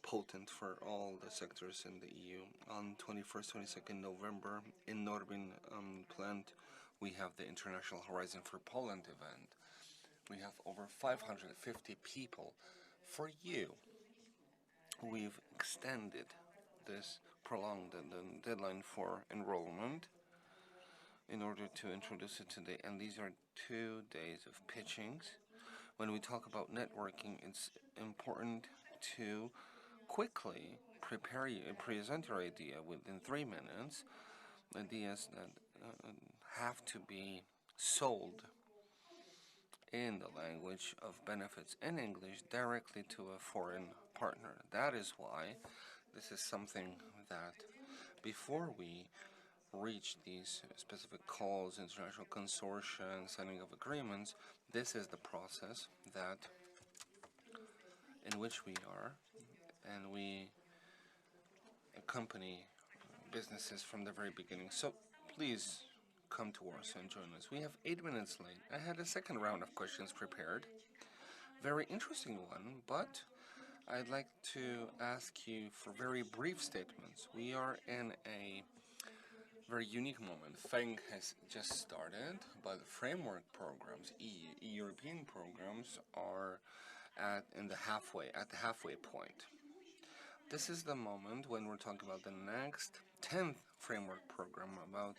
potent for all the sectors in the EU. On 21st, 22nd November in Norbin plant, we have the International Horizon for Poland event. We have over 550 people. For you, we've extended this, prolonged the deadline for enrollment in order to introduce it today. And these are 2 days of pitchings. When we talk about networking, it's important to quickly present your idea within 3 minutes, ideas that have to be sold in the language of benefits in English directly to a foreign partner. That is why this is something that before we reach these specific calls, international consortia, and signing of agreements, this is the process in which we are, and we accompany businesses from the very beginning. So please come to Warsaw and join us. We have 8 minutes late. I had a second round of questions prepared. Very interesting one, but I'd like to ask you for very brief statements. We are in a very unique moment. FENG has just started, but framework programs, European programs, are at the halfway point. This is the moment when we're talking about the next 10th framework program, about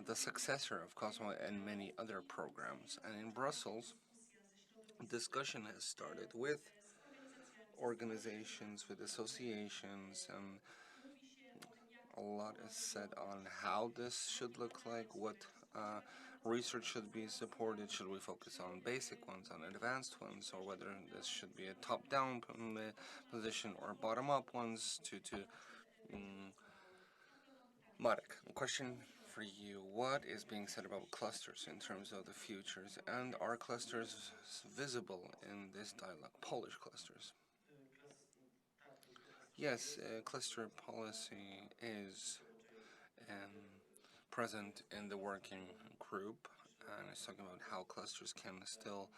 the successor of COSMO and many other programs. And in Brussels, discussion has started with organizations, with associations, and a lot is said on how this should look like, what research should be supported, should we focus on basic ones, on advanced ones, or whether this should be a top-down position or bottom-up ones to Marek, a question for you. What is being said about clusters in terms of the futures, and are clusters visible in this dialogue, Polish clusters? Yes, cluster policy is present in the working group, and it's talking about how clusters can still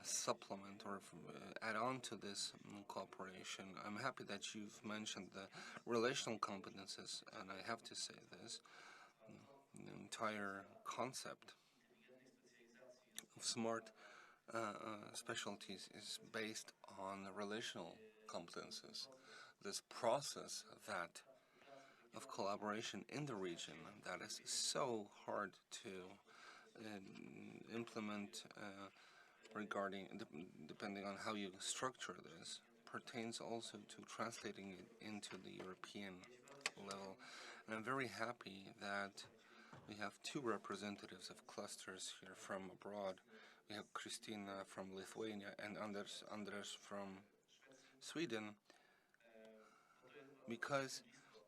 supplement or add on to this cooperation. I'm happy that you've mentioned the relational competences, and I have to say this, the entire concept of smart specialties is based on relational competences. This process that of collaboration in the region that is so hard to implement regarding depending on how you structure this pertains also to translating it into the European level. And I'm very happy that we have two representatives of clusters here from abroad. We have Christina from Lithuania and Anders from Sweden, because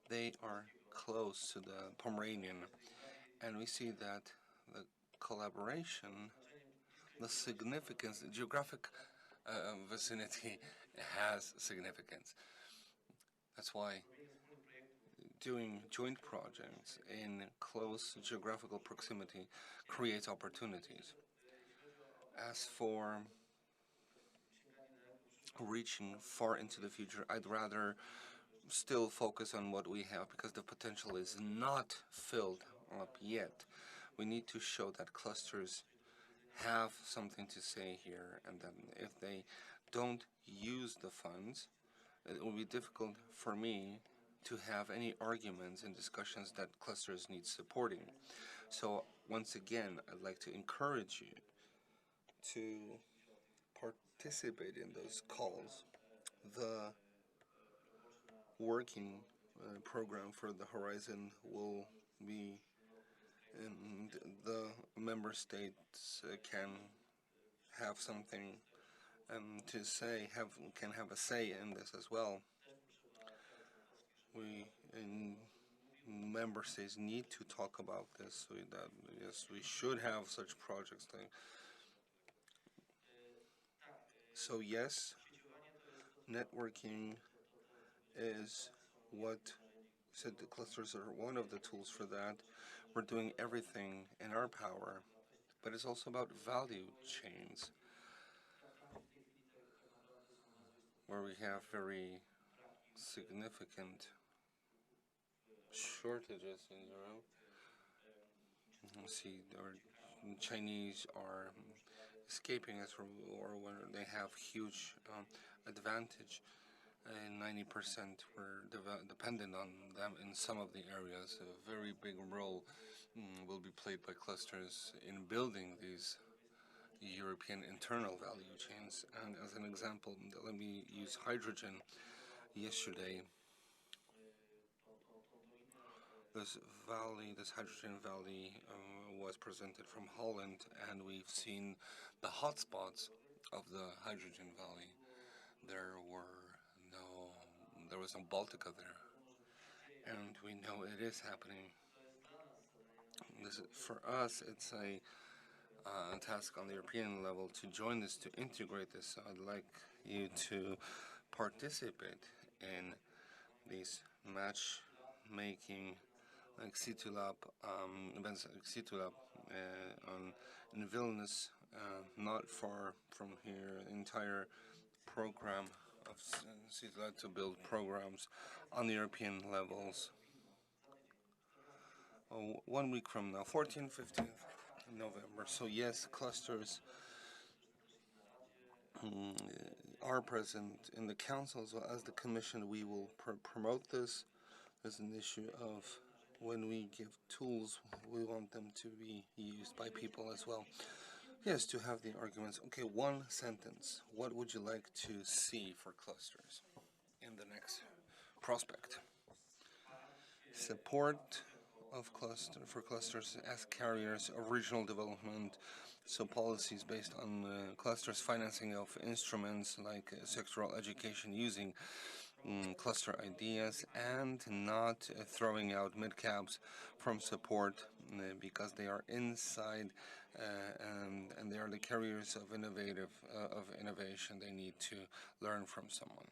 they are close to the Pomeranian, and we see that the collaboration, the significance, the geographic vicinity has significance. That's why doing joint projects in close geographical proximity creates opportunities. As for reaching far into the future, I'd rather still focus on what we have, because the potential is not filled up yet. We need to show that clusters have something to say here, and that if they don't use the funds, it will be difficult for me to have any arguments and discussions that clusters need supporting. So once again, I'd like to encourage you to participate in those calls. The working program for the Horizon will be, and the member states can have something to say, can have a say in this as well. We in member states need to talk about this, so that yes, we should have such projects. So yes, networking is what said the clusters are one of the tools for that. We're doing everything in our power, but it's also about value chains, where we have very significant shortages in Europe. You see, our Chinese are escaping us, or when they have huge advantage. And 90% were dependent on them in some of the areas. A very big role will be played by clusters in building these European internal value chains. And as an example, let me use hydrogen. Yesterday, this hydrogen valley was presented from Holland, and we've seen the hotspots of the hydrogen valley. There was no Baltica there, and we know it is happening. For us, it's a task on the European level to join this, to integrate this. So I'd like you to participate in these matchmaking, like CITULAB, events like CITULAB in Vilnius, not far from here. Entire program of CITULAB to build programs on the European levels. 1 week from now, 14th, 15th November. So yes, clusters are present in the council as well as the commission. We will promote this as an issue of, when we give tools, we want them to be used by people as well. Yes, to have the arguments. Okay, one sentence. What would you like to see for clusters in the next prospect? Support of clusters as carriers of regional development, so policies based on clusters, financing of instruments like sectoral education using cluster ideas, and not throwing out mid-caps from support because they are inside and they are the carriers of innovation. They need to learn from someone.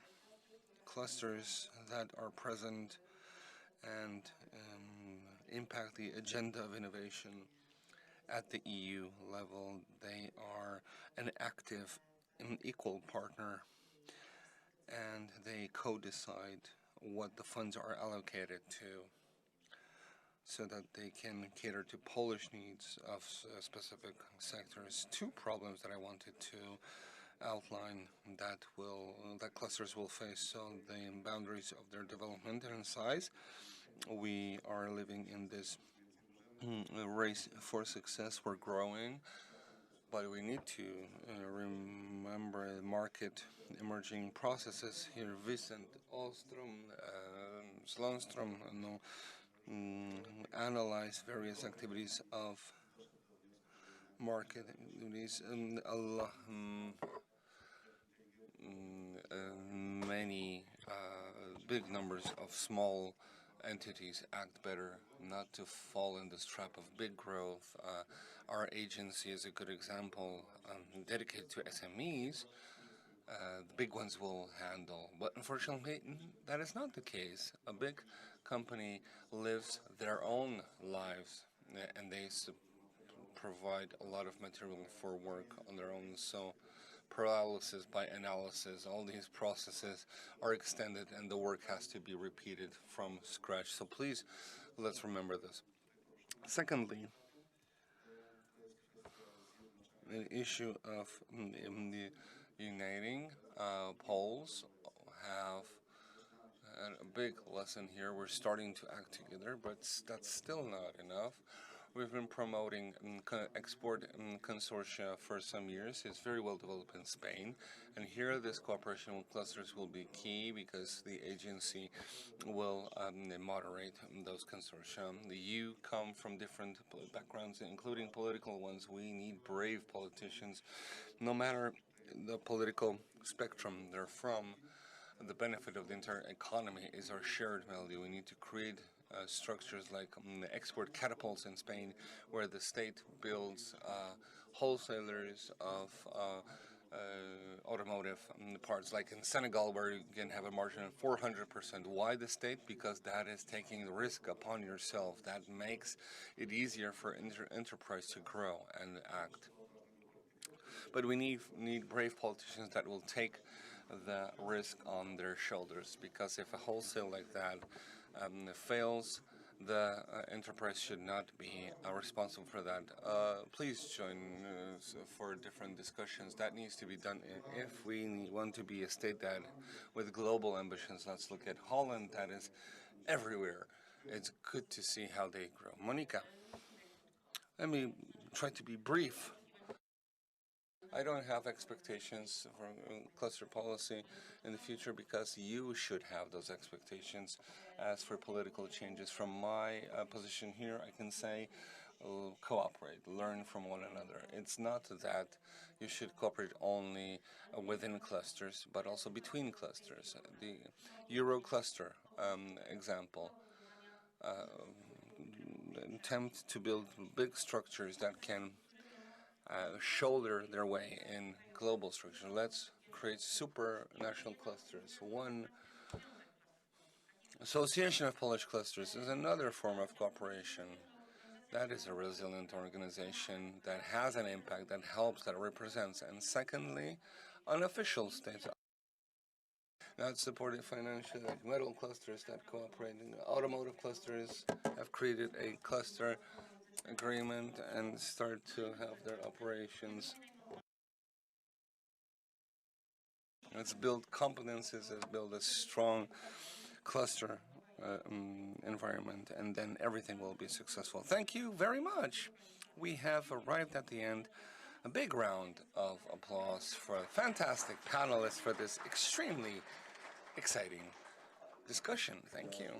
Clusters that are present and impact the agenda of innovation at the EU level. They are an active and equal partner, and they co-decide what the funds are allocated to, so that they can cater to Polish needs of specific sectors. Two problems that I wanted to outline that clusters will face. So the boundaries of their development and size. We are living in this race for success. We're growing, but we need to remember market emerging processes here. Vicent Ostrom, Slonstrom, analyze various activities of market activities, and many big numbers of small entities act better, not to fall in this trap of big growth. Our agency is a good example, dedicated to SMEs. The big ones will handle, but unfortunately that is not the case. A big company lives their own lives, and they provide a lot of material for work on their own. So paralysis by analysis, all these processes are extended and the work has to be repeated from scratch. So please, let's remember this. Secondly, an issue of the uniting. Poles have a big lesson here. We're starting to act together, but that's still not enough. We've been promoting export consortia for some years. It's very well developed in Spain. And here this cooperation with clusters will be key because the agency will moderate those consortia. You come from different backgrounds, including political ones. We need brave politicians, no matter the political spectrum they're from. The benefit of the entire economy is our shared value. We need to create structures like export catapults in Spain, where the state builds wholesalers of automotive parts, like in Senegal, where you can have a margin of 400%. Why the state? Because that is taking the risk upon yourself. That makes it easier for enterprise to grow and act. But we need brave politicians that will take the risk on their shoulders, because if a wholesale like that fails, the enterprise should not be responsible for that. Please join us for different discussions. That needs to be done if we want to be a state that with global ambitions. Let's look at Holland, that is everywhere. It's good to see how they grow. Monica, let me try to be brief. I don't have expectations for cluster policy in the future, because you should have those expectations. As for political changes, from my position here, I can say cooperate, learn from one another. It's not that you should cooperate only within clusters, but also between clusters. The Euro cluster example, attempt to build big structures that can shoulder their way in global structure. Let's create supranational clusters. One association of Polish clusters is another form of cooperation. That is a resilient organization that has an impact, that helps, that represents. And secondly, unofficial states not supported financially, like metal clusters that cooperate. Automotive clusters have created a cluster agreement and start to have their operations. Let's build competences, let's build a strong cluster environment, and then everything will be successful. Thank you very much. We have arrived at the end A big round of applause for the fantastic panelists for this extremely exciting discussion. Thank you.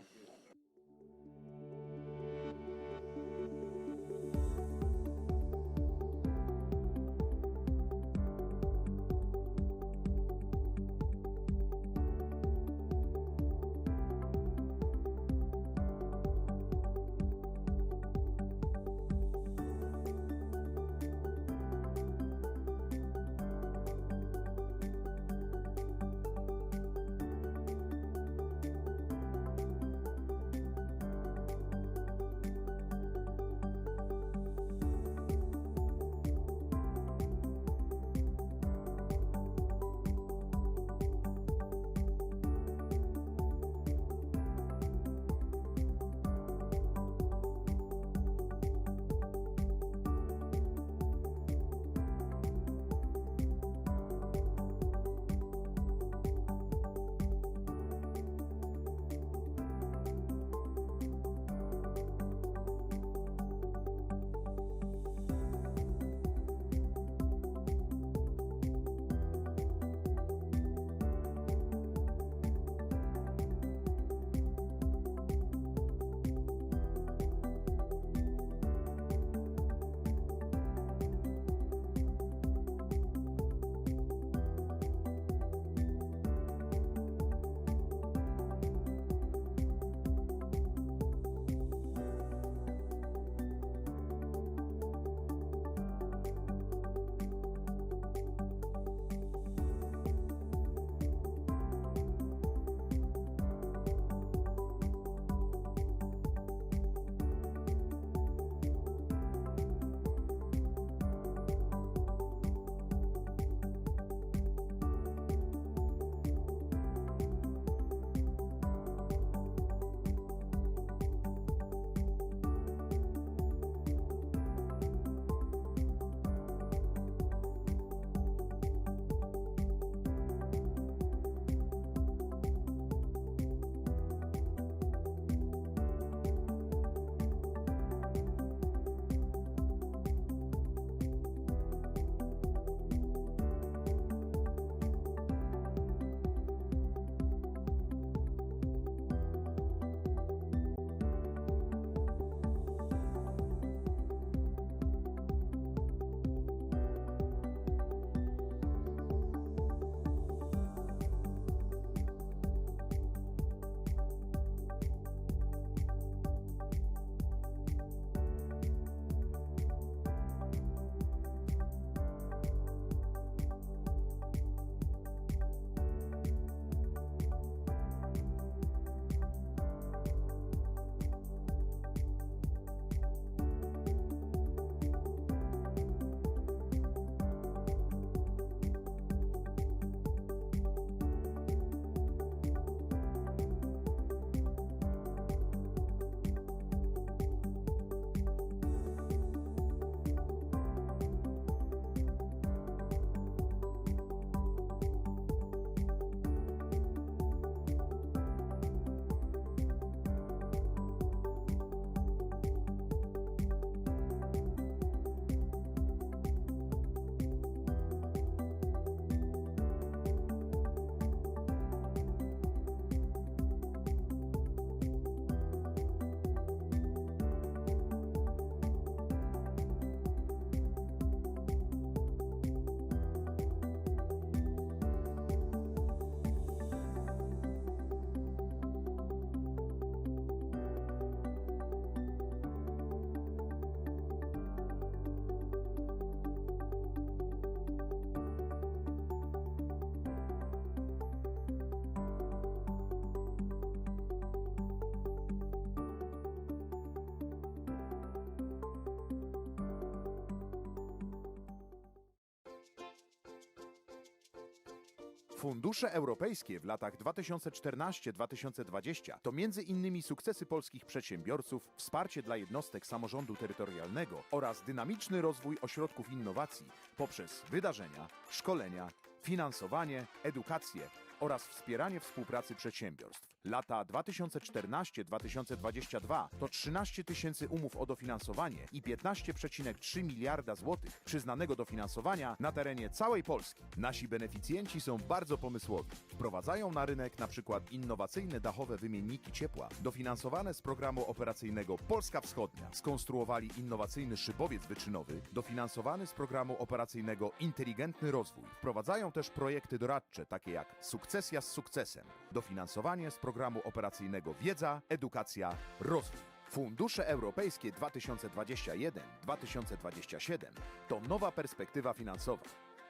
Fundusze europejskie w latach 2014-2020 to m.in. sukcesy polskich przedsiębiorców, wsparcie dla jednostek samorządu terytorialnego oraz dynamiczny rozwój ośrodków innowacji poprzez wydarzenia, szkolenia, finansowanie, edukację oraz wspieranie współpracy przedsiębiorstw. Lata 2014-2022 to 13 000 umów o dofinansowanie i 15,3 miliarda złotych przyznanego dofinansowania na terenie całej Polski. Nasi beneficjenci są bardzo pomysłowi. Wprowadzają na rynek np. innowacyjne dachowe wymienniki ciepła dofinansowane z programu operacyjnego Polska Wschodnia. Skonstruowali innowacyjny szybowiec wyczynowy dofinansowany z programu operacyjnego Inteligentny Rozwój. Wprowadzają też projekty doradcze takie jak Sukcesja z sukcesem. Dofinansowanie z programu operacyjnego Wiedza, Edukacja, Rozwój. Fundusze Europejskie 2021-2027 to nowa perspektywa finansowa.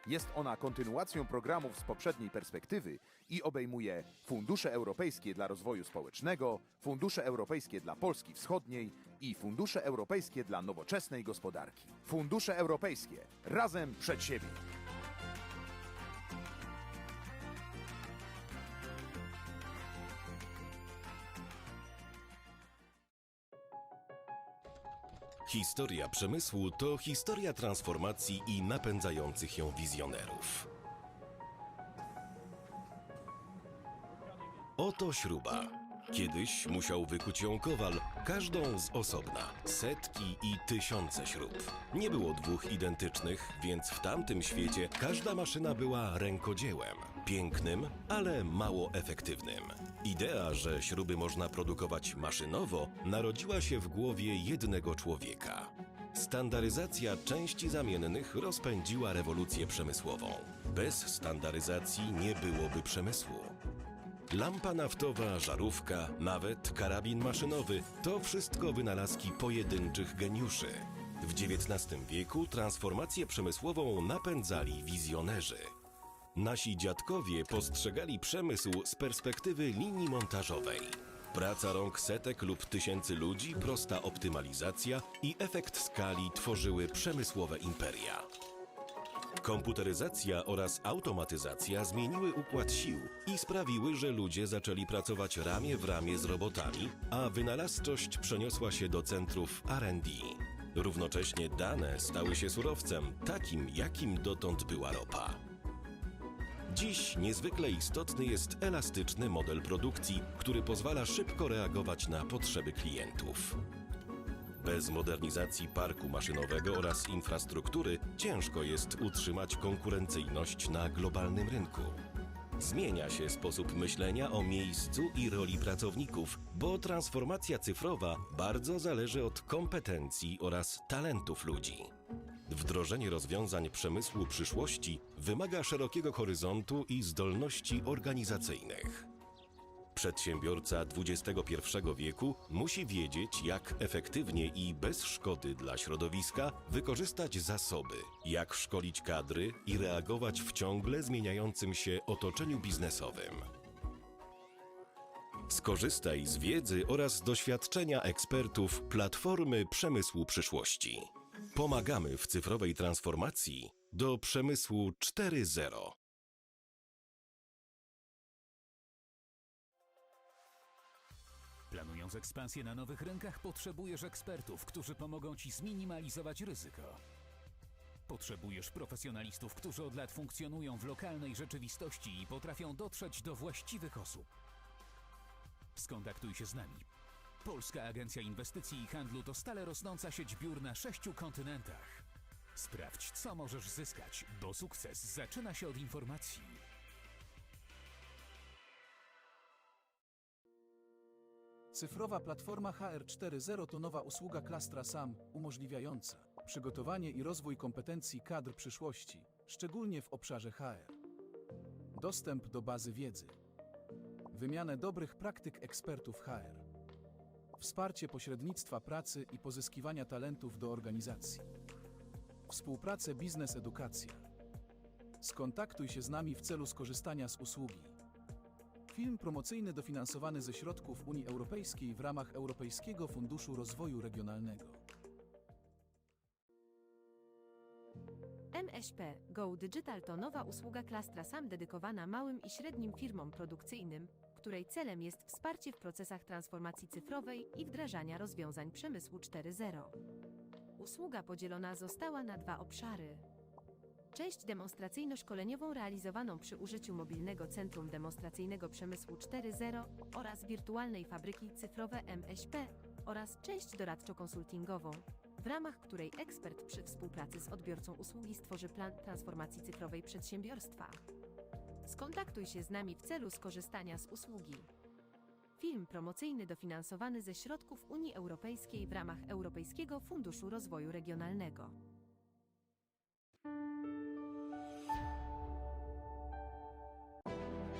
Jest ona kontynuacją programów z poprzedniej perspektywy i obejmuje fundusze europejskie dla rozwoju społecznego, fundusze europejskie dla Polski Wschodniej i fundusze europejskie dla nowoczesnej gospodarki. Fundusze europejskie. Razem przed siebie. Historia przemysłu to historia transformacji i napędzających ją wizjonerów. Oto śruba. Kiedyś musiał wykuć ją kowal, każdą z osobna. Setki i tysiące śrub. Nie było dwóch identycznych, więc w tamtym świecie każda maszyna była rękodziełem. Pięknym, ale mało efektywnym. Idea, że śruby można produkować maszynowo, narodziła się w głowie jednego człowieka. Standaryzacja części zamiennych rozpędziła rewolucję przemysłową. Bez standaryzacji nie byłoby przemysłu. Lampa naftowa, żarówka, nawet karabin maszynowy – to wszystko wynalazki pojedynczych geniuszy. W XIX wieku transformację przemysłową napędzali wizjonerzy. Nasi dziadkowie postrzegali przemysł z perspektywy linii montażowej. Praca rąk setek lub tysięcy ludzi, prosta optymalizacja i efekt skali tworzyły przemysłowe imperia. Komputeryzacja oraz automatyzacja zmieniły układ sił i sprawiły, że ludzie zaczęli pracować ramię w ramię z robotami, a wynalazczość przeniosła się do centrów R&D. Równocześnie dane stały się surowcem, takim jakim dotąd była ropa. Dziś niezwykle istotny jest elastyczny model produkcji, który pozwala szybko reagować na potrzeby klientów. Bez modernizacji parku maszynowego oraz infrastruktury ciężko jest utrzymać konkurencyjność na globalnym rynku. Zmienia się sposób myślenia o miejscu i roli pracowników, bo transformacja cyfrowa bardzo zależy od kompetencji oraz talentów ludzi. Wdrożenie rozwiązań przemysłu przyszłości wymaga szerokiego horyzontu i zdolności organizacyjnych. Przedsiębiorca XXI wieku musi wiedzieć, jak efektywnie i bez szkody dla środowiska wykorzystać zasoby, jak szkolić kadry i reagować w ciągle zmieniającym się otoczeniu biznesowym. Skorzystaj z wiedzy oraz doświadczenia ekspertów Platformy Przemysłu Przyszłości. Pomagamy w cyfrowej transformacji do przemysłu 4.0. Planując ekspansję na nowych rynkach, potrzebujesz ekspertów, którzy pomogą Ci zminimalizować ryzyko. Potrzebujesz profesjonalistów, którzy od lat funkcjonują w lokalnej rzeczywistości i potrafią dotrzeć do właściwych osób. Skontaktuj się z nami. Polska Agencja Inwestycji i Handlu to stale rosnąca sieć biur na 6 kontynentach. Sprawdź, co możesz zyskać, bo sukces zaczyna się od informacji. Cyfrowa platforma HR 4.0 to nowa usługa klastra SAM umożliwiająca przygotowanie i rozwój kompetencji kadr przyszłości, szczególnie w obszarze HR. Dostęp do bazy wiedzy. Wymianę dobrych praktyk ekspertów HR. Wsparcie pośrednictwa pracy i pozyskiwania talentów do organizacji. Współpracę biznes-edukacja. Skontaktuj się z nami w celu skorzystania z usługi. Film promocyjny dofinansowany ze środków Unii Europejskiej w ramach Europejskiego Funduszu Rozwoju Regionalnego. MŚP Go Digital to nowa usługa klastra SAM dedykowana małym i średnim firmom produkcyjnym, której celem jest wsparcie w procesach transformacji cyfrowej i wdrażania rozwiązań przemysłu 4.0. Usługa podzielona została na 2 obszary. Część demonstracyjno-szkoleniową realizowaną przy użyciu mobilnego Centrum Demonstracyjnego Przemysłu 4.0 oraz wirtualnej fabryki cyfrowe MŚP oraz część doradczo-konsultingową, w ramach której ekspert przy współpracy z odbiorcą usługi stworzy plan transformacji cyfrowej przedsiębiorstwa. Skontaktuj się z nami w celu skorzystania z usługi. Film promocyjny dofinansowany ze środków Unii Europejskiej w ramach Europejskiego Funduszu Rozwoju Regionalnego.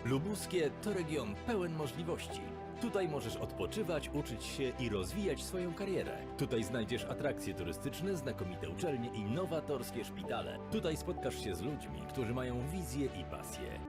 Lubuskie to region pełen możliwości. Tutaj możesz odpoczywać, uczyć się i rozwijać swoją karierę. Tutaj znajdziesz atrakcje turystyczne, znakomite uczelnie i nowatorskie szpitale. Tutaj spotkasz się z ludźmi, którzy mają wizję i pasję.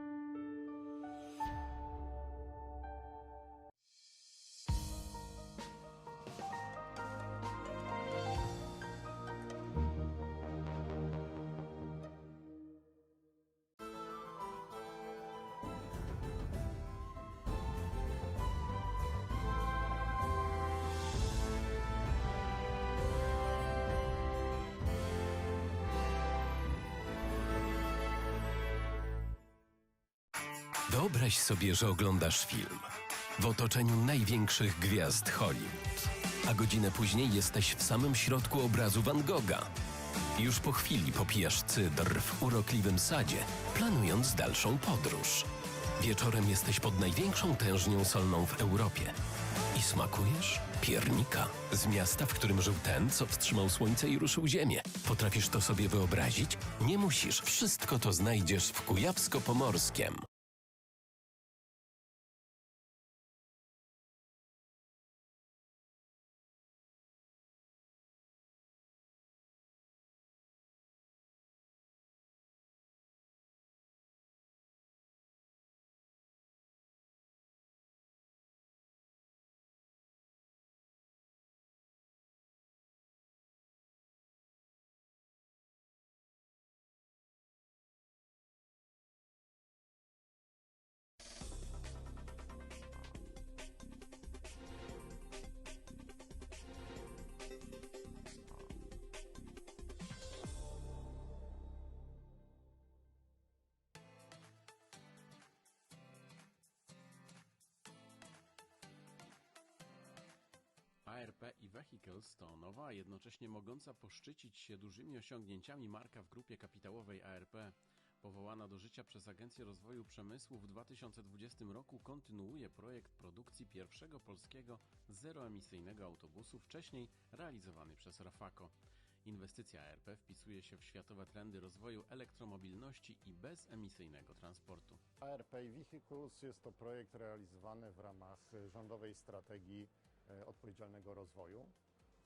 Wyobraź sobie, że oglądasz film w otoczeniu największych gwiazd Hollywood, a godzinę później jesteś w samym środku obrazu Van Gogha. Już po chwili popijasz cydr w urokliwym sadzie, planując dalszą podróż. Wieczorem jesteś pod największą tężnią solną w Europie i smakujesz piernika z miasta, w którym żył ten, co wstrzymał słońce i ruszył ziemię. Potrafisz to sobie wyobrazić? Nie musisz. Wszystko to znajdziesz w Kujawsko-Pomorskiem. ARP i Vehicles to nowa, a jednocześnie mogąca poszczycić się dużymi osiągnięciami marka w grupie kapitałowej ARP. Powołana do życia przez Agencję Rozwoju Przemysłu w 2020 roku kontynuuje projekt produkcji pierwszego polskiego zeroemisyjnego autobusu, wcześniej realizowany przez Rafaco. Inwestycja ARP wpisuje się w światowe trendy rozwoju elektromobilności i bezemisyjnego transportu. ARP i Vehicles jest to projekt realizowany w ramach rządowej strategii odpowiedzialnego rozwoju.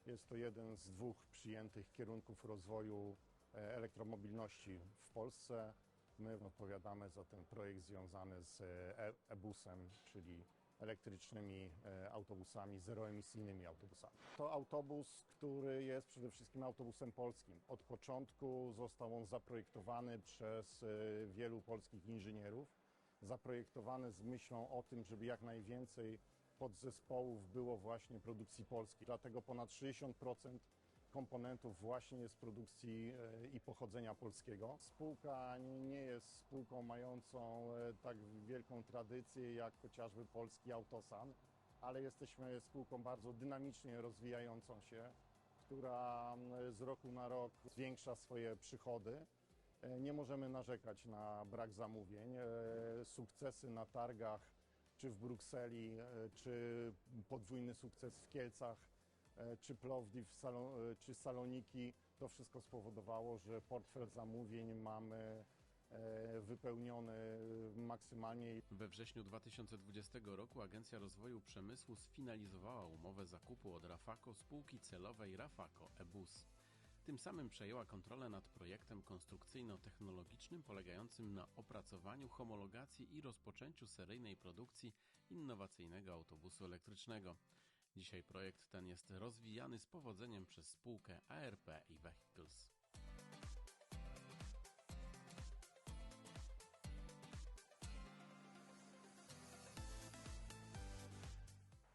Jest to jeden z dwóch przyjętych kierunków rozwoju elektromobilności w Polsce. My odpowiadamy za ten projekt związany z e-busem, czyli elektrycznymi autobusami, zeroemisyjnymi autobusami. To autobus, który jest przede wszystkim autobusem polskim. Od początku został on zaprojektowany przez wielu polskich inżynierów. Zaprojektowany z myślą o tym, żeby jak najwięcej podzespołów było właśnie produkcji polskiej. Dlatego ponad 60% komponentów właśnie jest produkcji i pochodzenia polskiego. Spółka nie jest spółką mającą tak wielką tradycję jak chociażby polski Autosan, ale jesteśmy spółką bardzo dynamicznie rozwijającą się, która z roku na rok zwiększa swoje przychody. Nie możemy narzekać na brak zamówień. Sukcesy na targach czy w Brukseli, czy podwójny sukces w Kielcach, czy Plovdiv, czy Saloniki, to wszystko spowodowało, że portfel zamówień mamy wypełniony maksymalnie. We wrześniu 2020 roku Agencja Rozwoju Przemysłu sfinalizowała umowę zakupu od Rafaco spółki celowej Rafaco e-Bus. Tym samym przejęła kontrolę nad projektem konstrukcyjno-technologicznym polegającym na opracowaniu, homologacji i rozpoczęciu seryjnej produkcji innowacyjnego autobusu elektrycznego. Dzisiaj projekt ten jest rozwijany z powodzeniem przez spółkę ARP i Vehicles.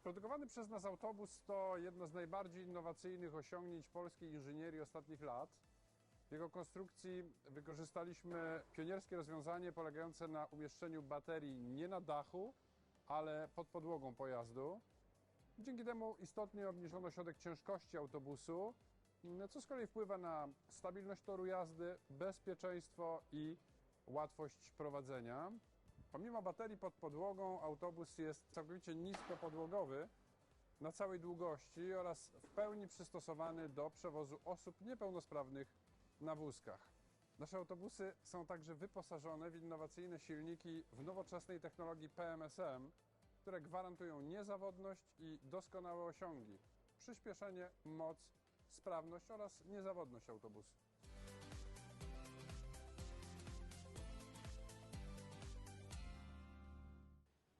Produkowany przez nas autobus to jedno z najbardziej innowacyjnych osiągnięć polskiej inżynierii ostatnich lat. W jego konstrukcji wykorzystaliśmy pionierskie rozwiązanie polegające na umieszczeniu baterii nie na dachu, ale pod podłogą pojazdu. Dzięki temu istotnie obniżono środek ciężkości autobusu, co z kolei wpływa na stabilność toru jazdy, bezpieczeństwo i łatwość prowadzenia. Pomimo baterii pod podłogą, autobus jest całkowicie niskopodłogowy na całej długości oraz w pełni przystosowany do przewozu osób niepełnosprawnych na wózkach. Nasze autobusy są także wyposażone w innowacyjne silniki w nowoczesnej technologii PMSM, które gwarantują niezawodność i doskonałe osiągi, przyspieszenie, moc, sprawność oraz niezawodność autobusu.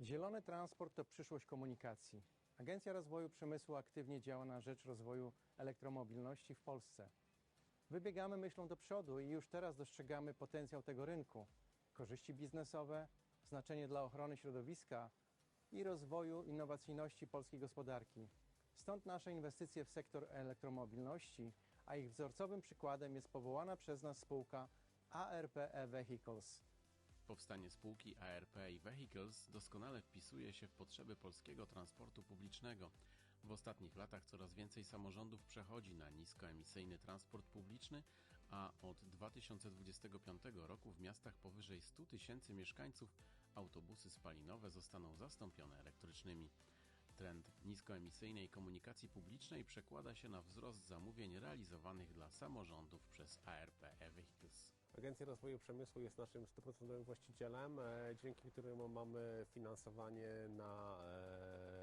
Zielony transport to przyszłość komunikacji. Agencja Rozwoju Przemysłu aktywnie działa na rzecz rozwoju elektromobilności w Polsce. Wybiegamy myślą do przodu i już teraz dostrzegamy potencjał tego rynku, korzyści biznesowe, znaczenie dla ochrony środowiska i rozwoju innowacyjności polskiej gospodarki. Stąd nasze inwestycje w sektor elektromobilności, a ich wzorcowym przykładem jest powołana przez nas spółka ARP e-Vehicles. Powstanie spółki ARP e-Vehicles doskonale wpisuje się w potrzeby polskiego transportu publicznego. W ostatnich latach coraz więcej samorządów przechodzi na niskoemisyjny transport publiczny, a od 2025 roku w miastach powyżej 100 000 mieszkańców autobusy spalinowe zostaną zastąpione elektrycznymi. Trend niskoemisyjnej komunikacji publicznej przekłada się na wzrost zamówień realizowanych dla samorządów przez ARP e-Vehicles. Agencja Rozwoju Przemysłu jest naszym 100% właścicielem, dzięki któremu mamy finansowanie na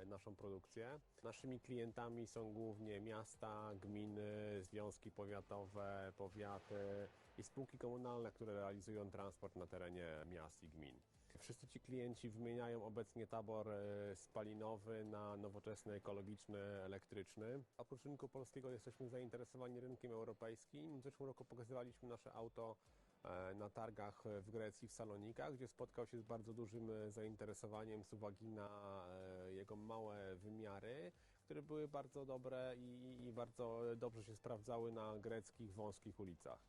naszą produkcję. Naszymi klientami są głównie miasta, gminy, związki powiatowe, powiaty i spółki komunalne, które realizują transport na terenie miast i gmin. Wszyscy ci klienci wymieniają obecnie tabor spalinowy na nowoczesny, ekologiczny, elektryczny. Oprócz rynku polskiego jesteśmy zainteresowani rynkiem europejskim. W zeszłym roku pokazywaliśmy nasze auto na targach w Grecji, w Salonikach, gdzie spotkał się z bardzo dużym zainteresowaniem z uwagi na jego małe wymiary, które były bardzo dobre i bardzo dobrze się sprawdzały na greckich, wąskich ulicach.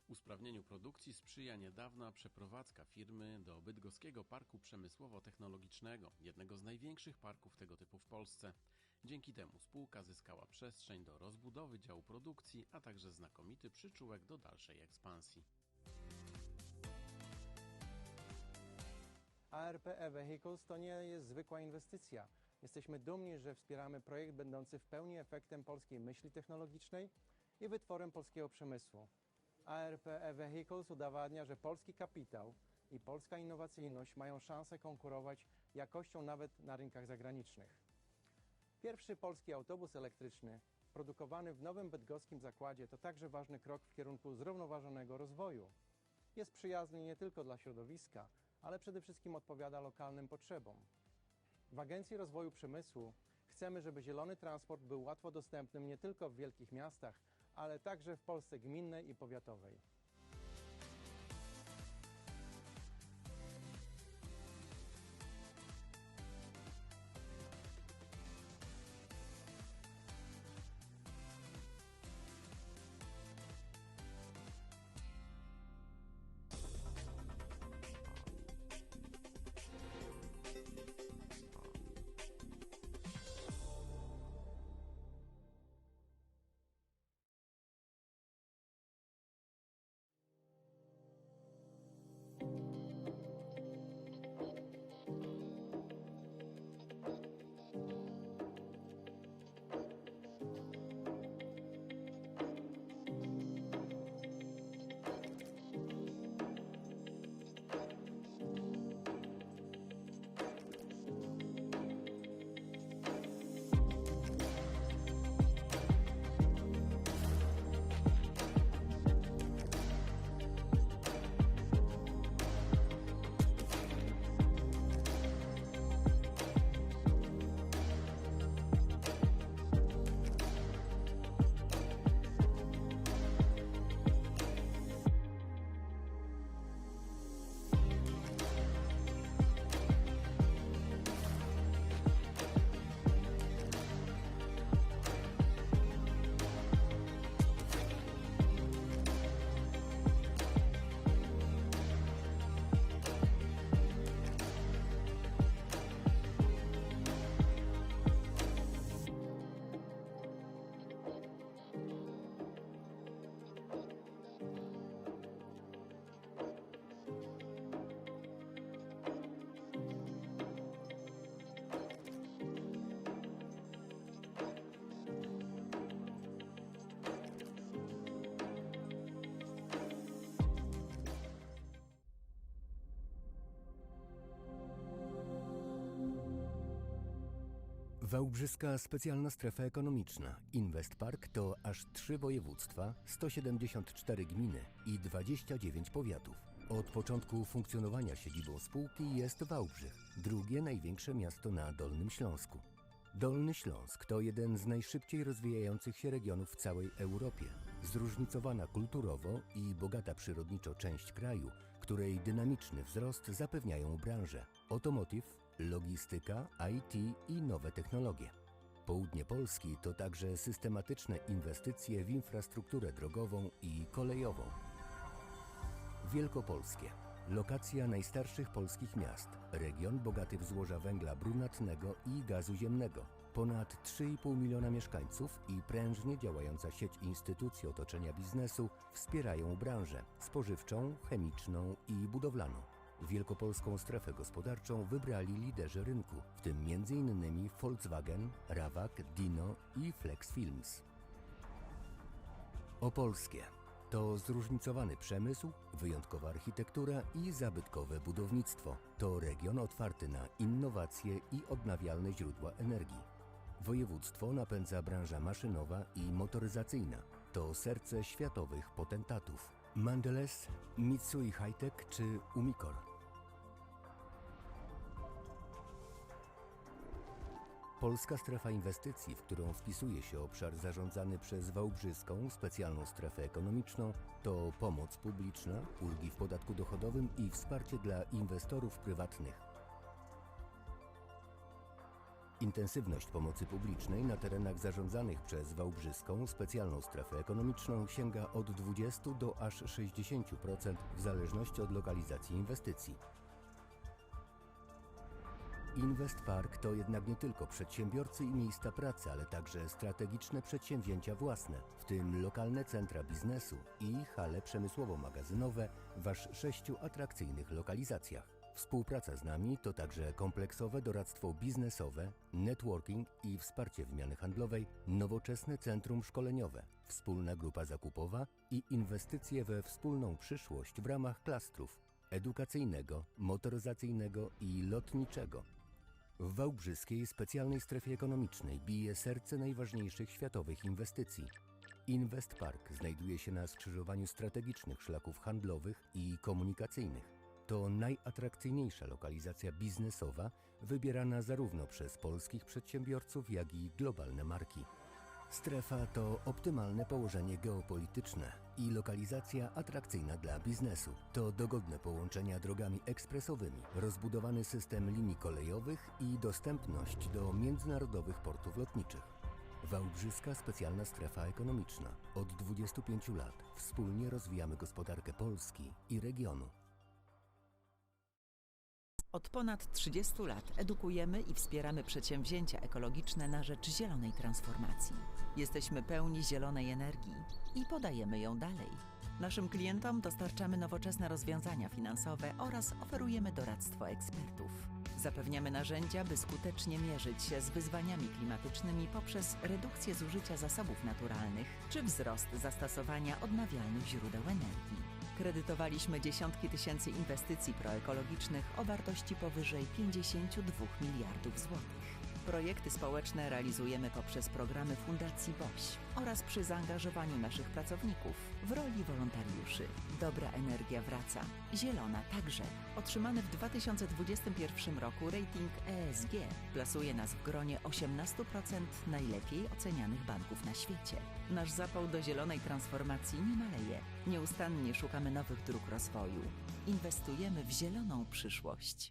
Usprawnieniu produkcji sprzyja niedawna przeprowadzka firmy do Bydgoskiego Parku Przemysłowo-Technologicznego, jednego z największych parków tego typu w Polsce. Dzięki temu spółka zyskała przestrzeń do rozbudowy działu produkcji, a także znakomity przyczółek do dalszej ekspansji. ARP e-Vehicles to nie jest zwykła inwestycja. Jesteśmy dumni, że wspieramy projekt będący w pełni efektem polskiej myśli technologicznej i wytworem polskiego przemysłu. ARP e-Vehicles udowadnia, że polski kapitał i polska innowacyjność mają szansę konkurować jakością nawet na rynkach zagranicznych. Pierwszy polski autobus elektryczny produkowany w nowym bydgoskim zakładzie to także ważny krok w kierunku zrównoważonego rozwoju. Jest przyjazny nie tylko dla środowiska, ale przede wszystkim odpowiada lokalnym potrzebom. W Agencji Rozwoju Przemysłu chcemy, żeby zielony transport był łatwo dostępny nie tylko w wielkich miastach, ale także w Polsce gminnej i powiatowej. Wałbrzyska Specjalna Strefa Ekonomiczna Investpark to aż 3 województwa, 174 gminy i 29 powiatów. Od początku funkcjonowania siedzibą spółki jest Wałbrzych, drugie największe miasto na Dolnym Śląsku. Dolny Śląsk to jeden z najszybciej rozwijających się regionów w całej Europie. Zróżnicowana kulturowo i bogata przyrodniczo część kraju, której dynamiczny wzrost zapewniają branże automotive, logistyka, IT i nowe technologie. Południe Polski to także systematyczne inwestycje w infrastrukturę drogową i kolejową. Wielkopolskie. Lokacja najstarszych polskich miast. Region bogaty w złoża węgla brunatnego i gazu ziemnego. Ponad 3,5 miliona mieszkańców i prężnie działająca sieć instytucji otoczenia biznesu wspierają branżę spożywczą, chemiczną i budowlaną. Wielkopolską strefę gospodarczą wybrali liderzy rynku, w tym m.in. Volkswagen, Rawak, Dino i Flex Films. Opolskie to zróżnicowany przemysł, wyjątkowa architektura i zabytkowe budownictwo. To region otwarty na innowacje i odnawialne źródła energii. Województwo napędza branża maszynowa i motoryzacyjna. To serce światowych potentatów. Mondelez, Mitsui High-Tech czy Umicore. Polska Strefa Inwestycji, w którą wpisuje się obszar zarządzany przez Wałbrzyską Specjalną Strefę Ekonomiczną, to pomoc publiczna, ulgi w podatku dochodowym i wsparcie dla inwestorów prywatnych. Intensywność pomocy publicznej na terenach zarządzanych przez Wałbrzyską Specjalną Strefę Ekonomiczną sięga od 20 do aż 60% w zależności od lokalizacji inwestycji. Investpark to jednak nie tylko przedsiębiorcy i miejsca pracy, ale także strategiczne przedsięwzięcia własne, w tym lokalne centra biznesu i hale przemysłowo-magazynowe w aż 6 atrakcyjnych lokalizacjach. Współpraca z nami to także kompleksowe doradztwo biznesowe, networking i wsparcie wymiany handlowej, nowoczesne centrum szkoleniowe, wspólna grupa zakupowa i inwestycje we wspólną przyszłość w ramach klastrów edukacyjnego, motoryzacyjnego i lotniczego. W Wałbrzyskiej Specjalnej Strefie Ekonomicznej bije serce najważniejszych światowych inwestycji. Investpark znajduje się na skrzyżowaniu strategicznych szlaków handlowych i komunikacyjnych. To najatrakcyjniejsza lokalizacja biznesowa wybierana zarówno przez polskich przedsiębiorców, jak i globalne marki. Strefa to optymalne położenie geopolityczne i lokalizacja atrakcyjna dla biznesu. To dogodne połączenia drogami ekspresowymi, rozbudowany system linii kolejowych i dostępność do międzynarodowych portów lotniczych. Wałbrzyska Specjalna Strefa Ekonomiczna. Od 25 lat wspólnie rozwijamy gospodarkę Polski i regionu. Od ponad 30 lat edukujemy i wspieramy przedsięwzięcia ekologiczne na rzecz zielonej transformacji. Jesteśmy pełni zielonej energii i podajemy ją dalej. Naszym klientom dostarczamy nowoczesne rozwiązania finansowe oraz oferujemy doradztwo ekspertów. Zapewniamy narzędzia, by skutecznie mierzyć się z wyzwaniami klimatycznymi poprzez redukcję zużycia zasobów naturalnych czy wzrost zastosowania odnawialnych źródeł energii. Kredytowaliśmy dziesiątki tysięcy inwestycji proekologicznych o wartości powyżej 52 miliardów złotych. Projekty społeczne realizujemy poprzez programy Fundacji BOŚ oraz przy zaangażowaniu naszych pracowników w roli wolontariuszy. Dobra energia wraca, zielona także. Otrzymany w 2021 roku rating ESG plasuje nas w gronie 18% najlepiej ocenianych banków na świecie. Nasz zapał do zielonej transformacji nie maleje. Nieustannie szukamy nowych dróg rozwoju. Inwestujemy w zieloną przyszłość.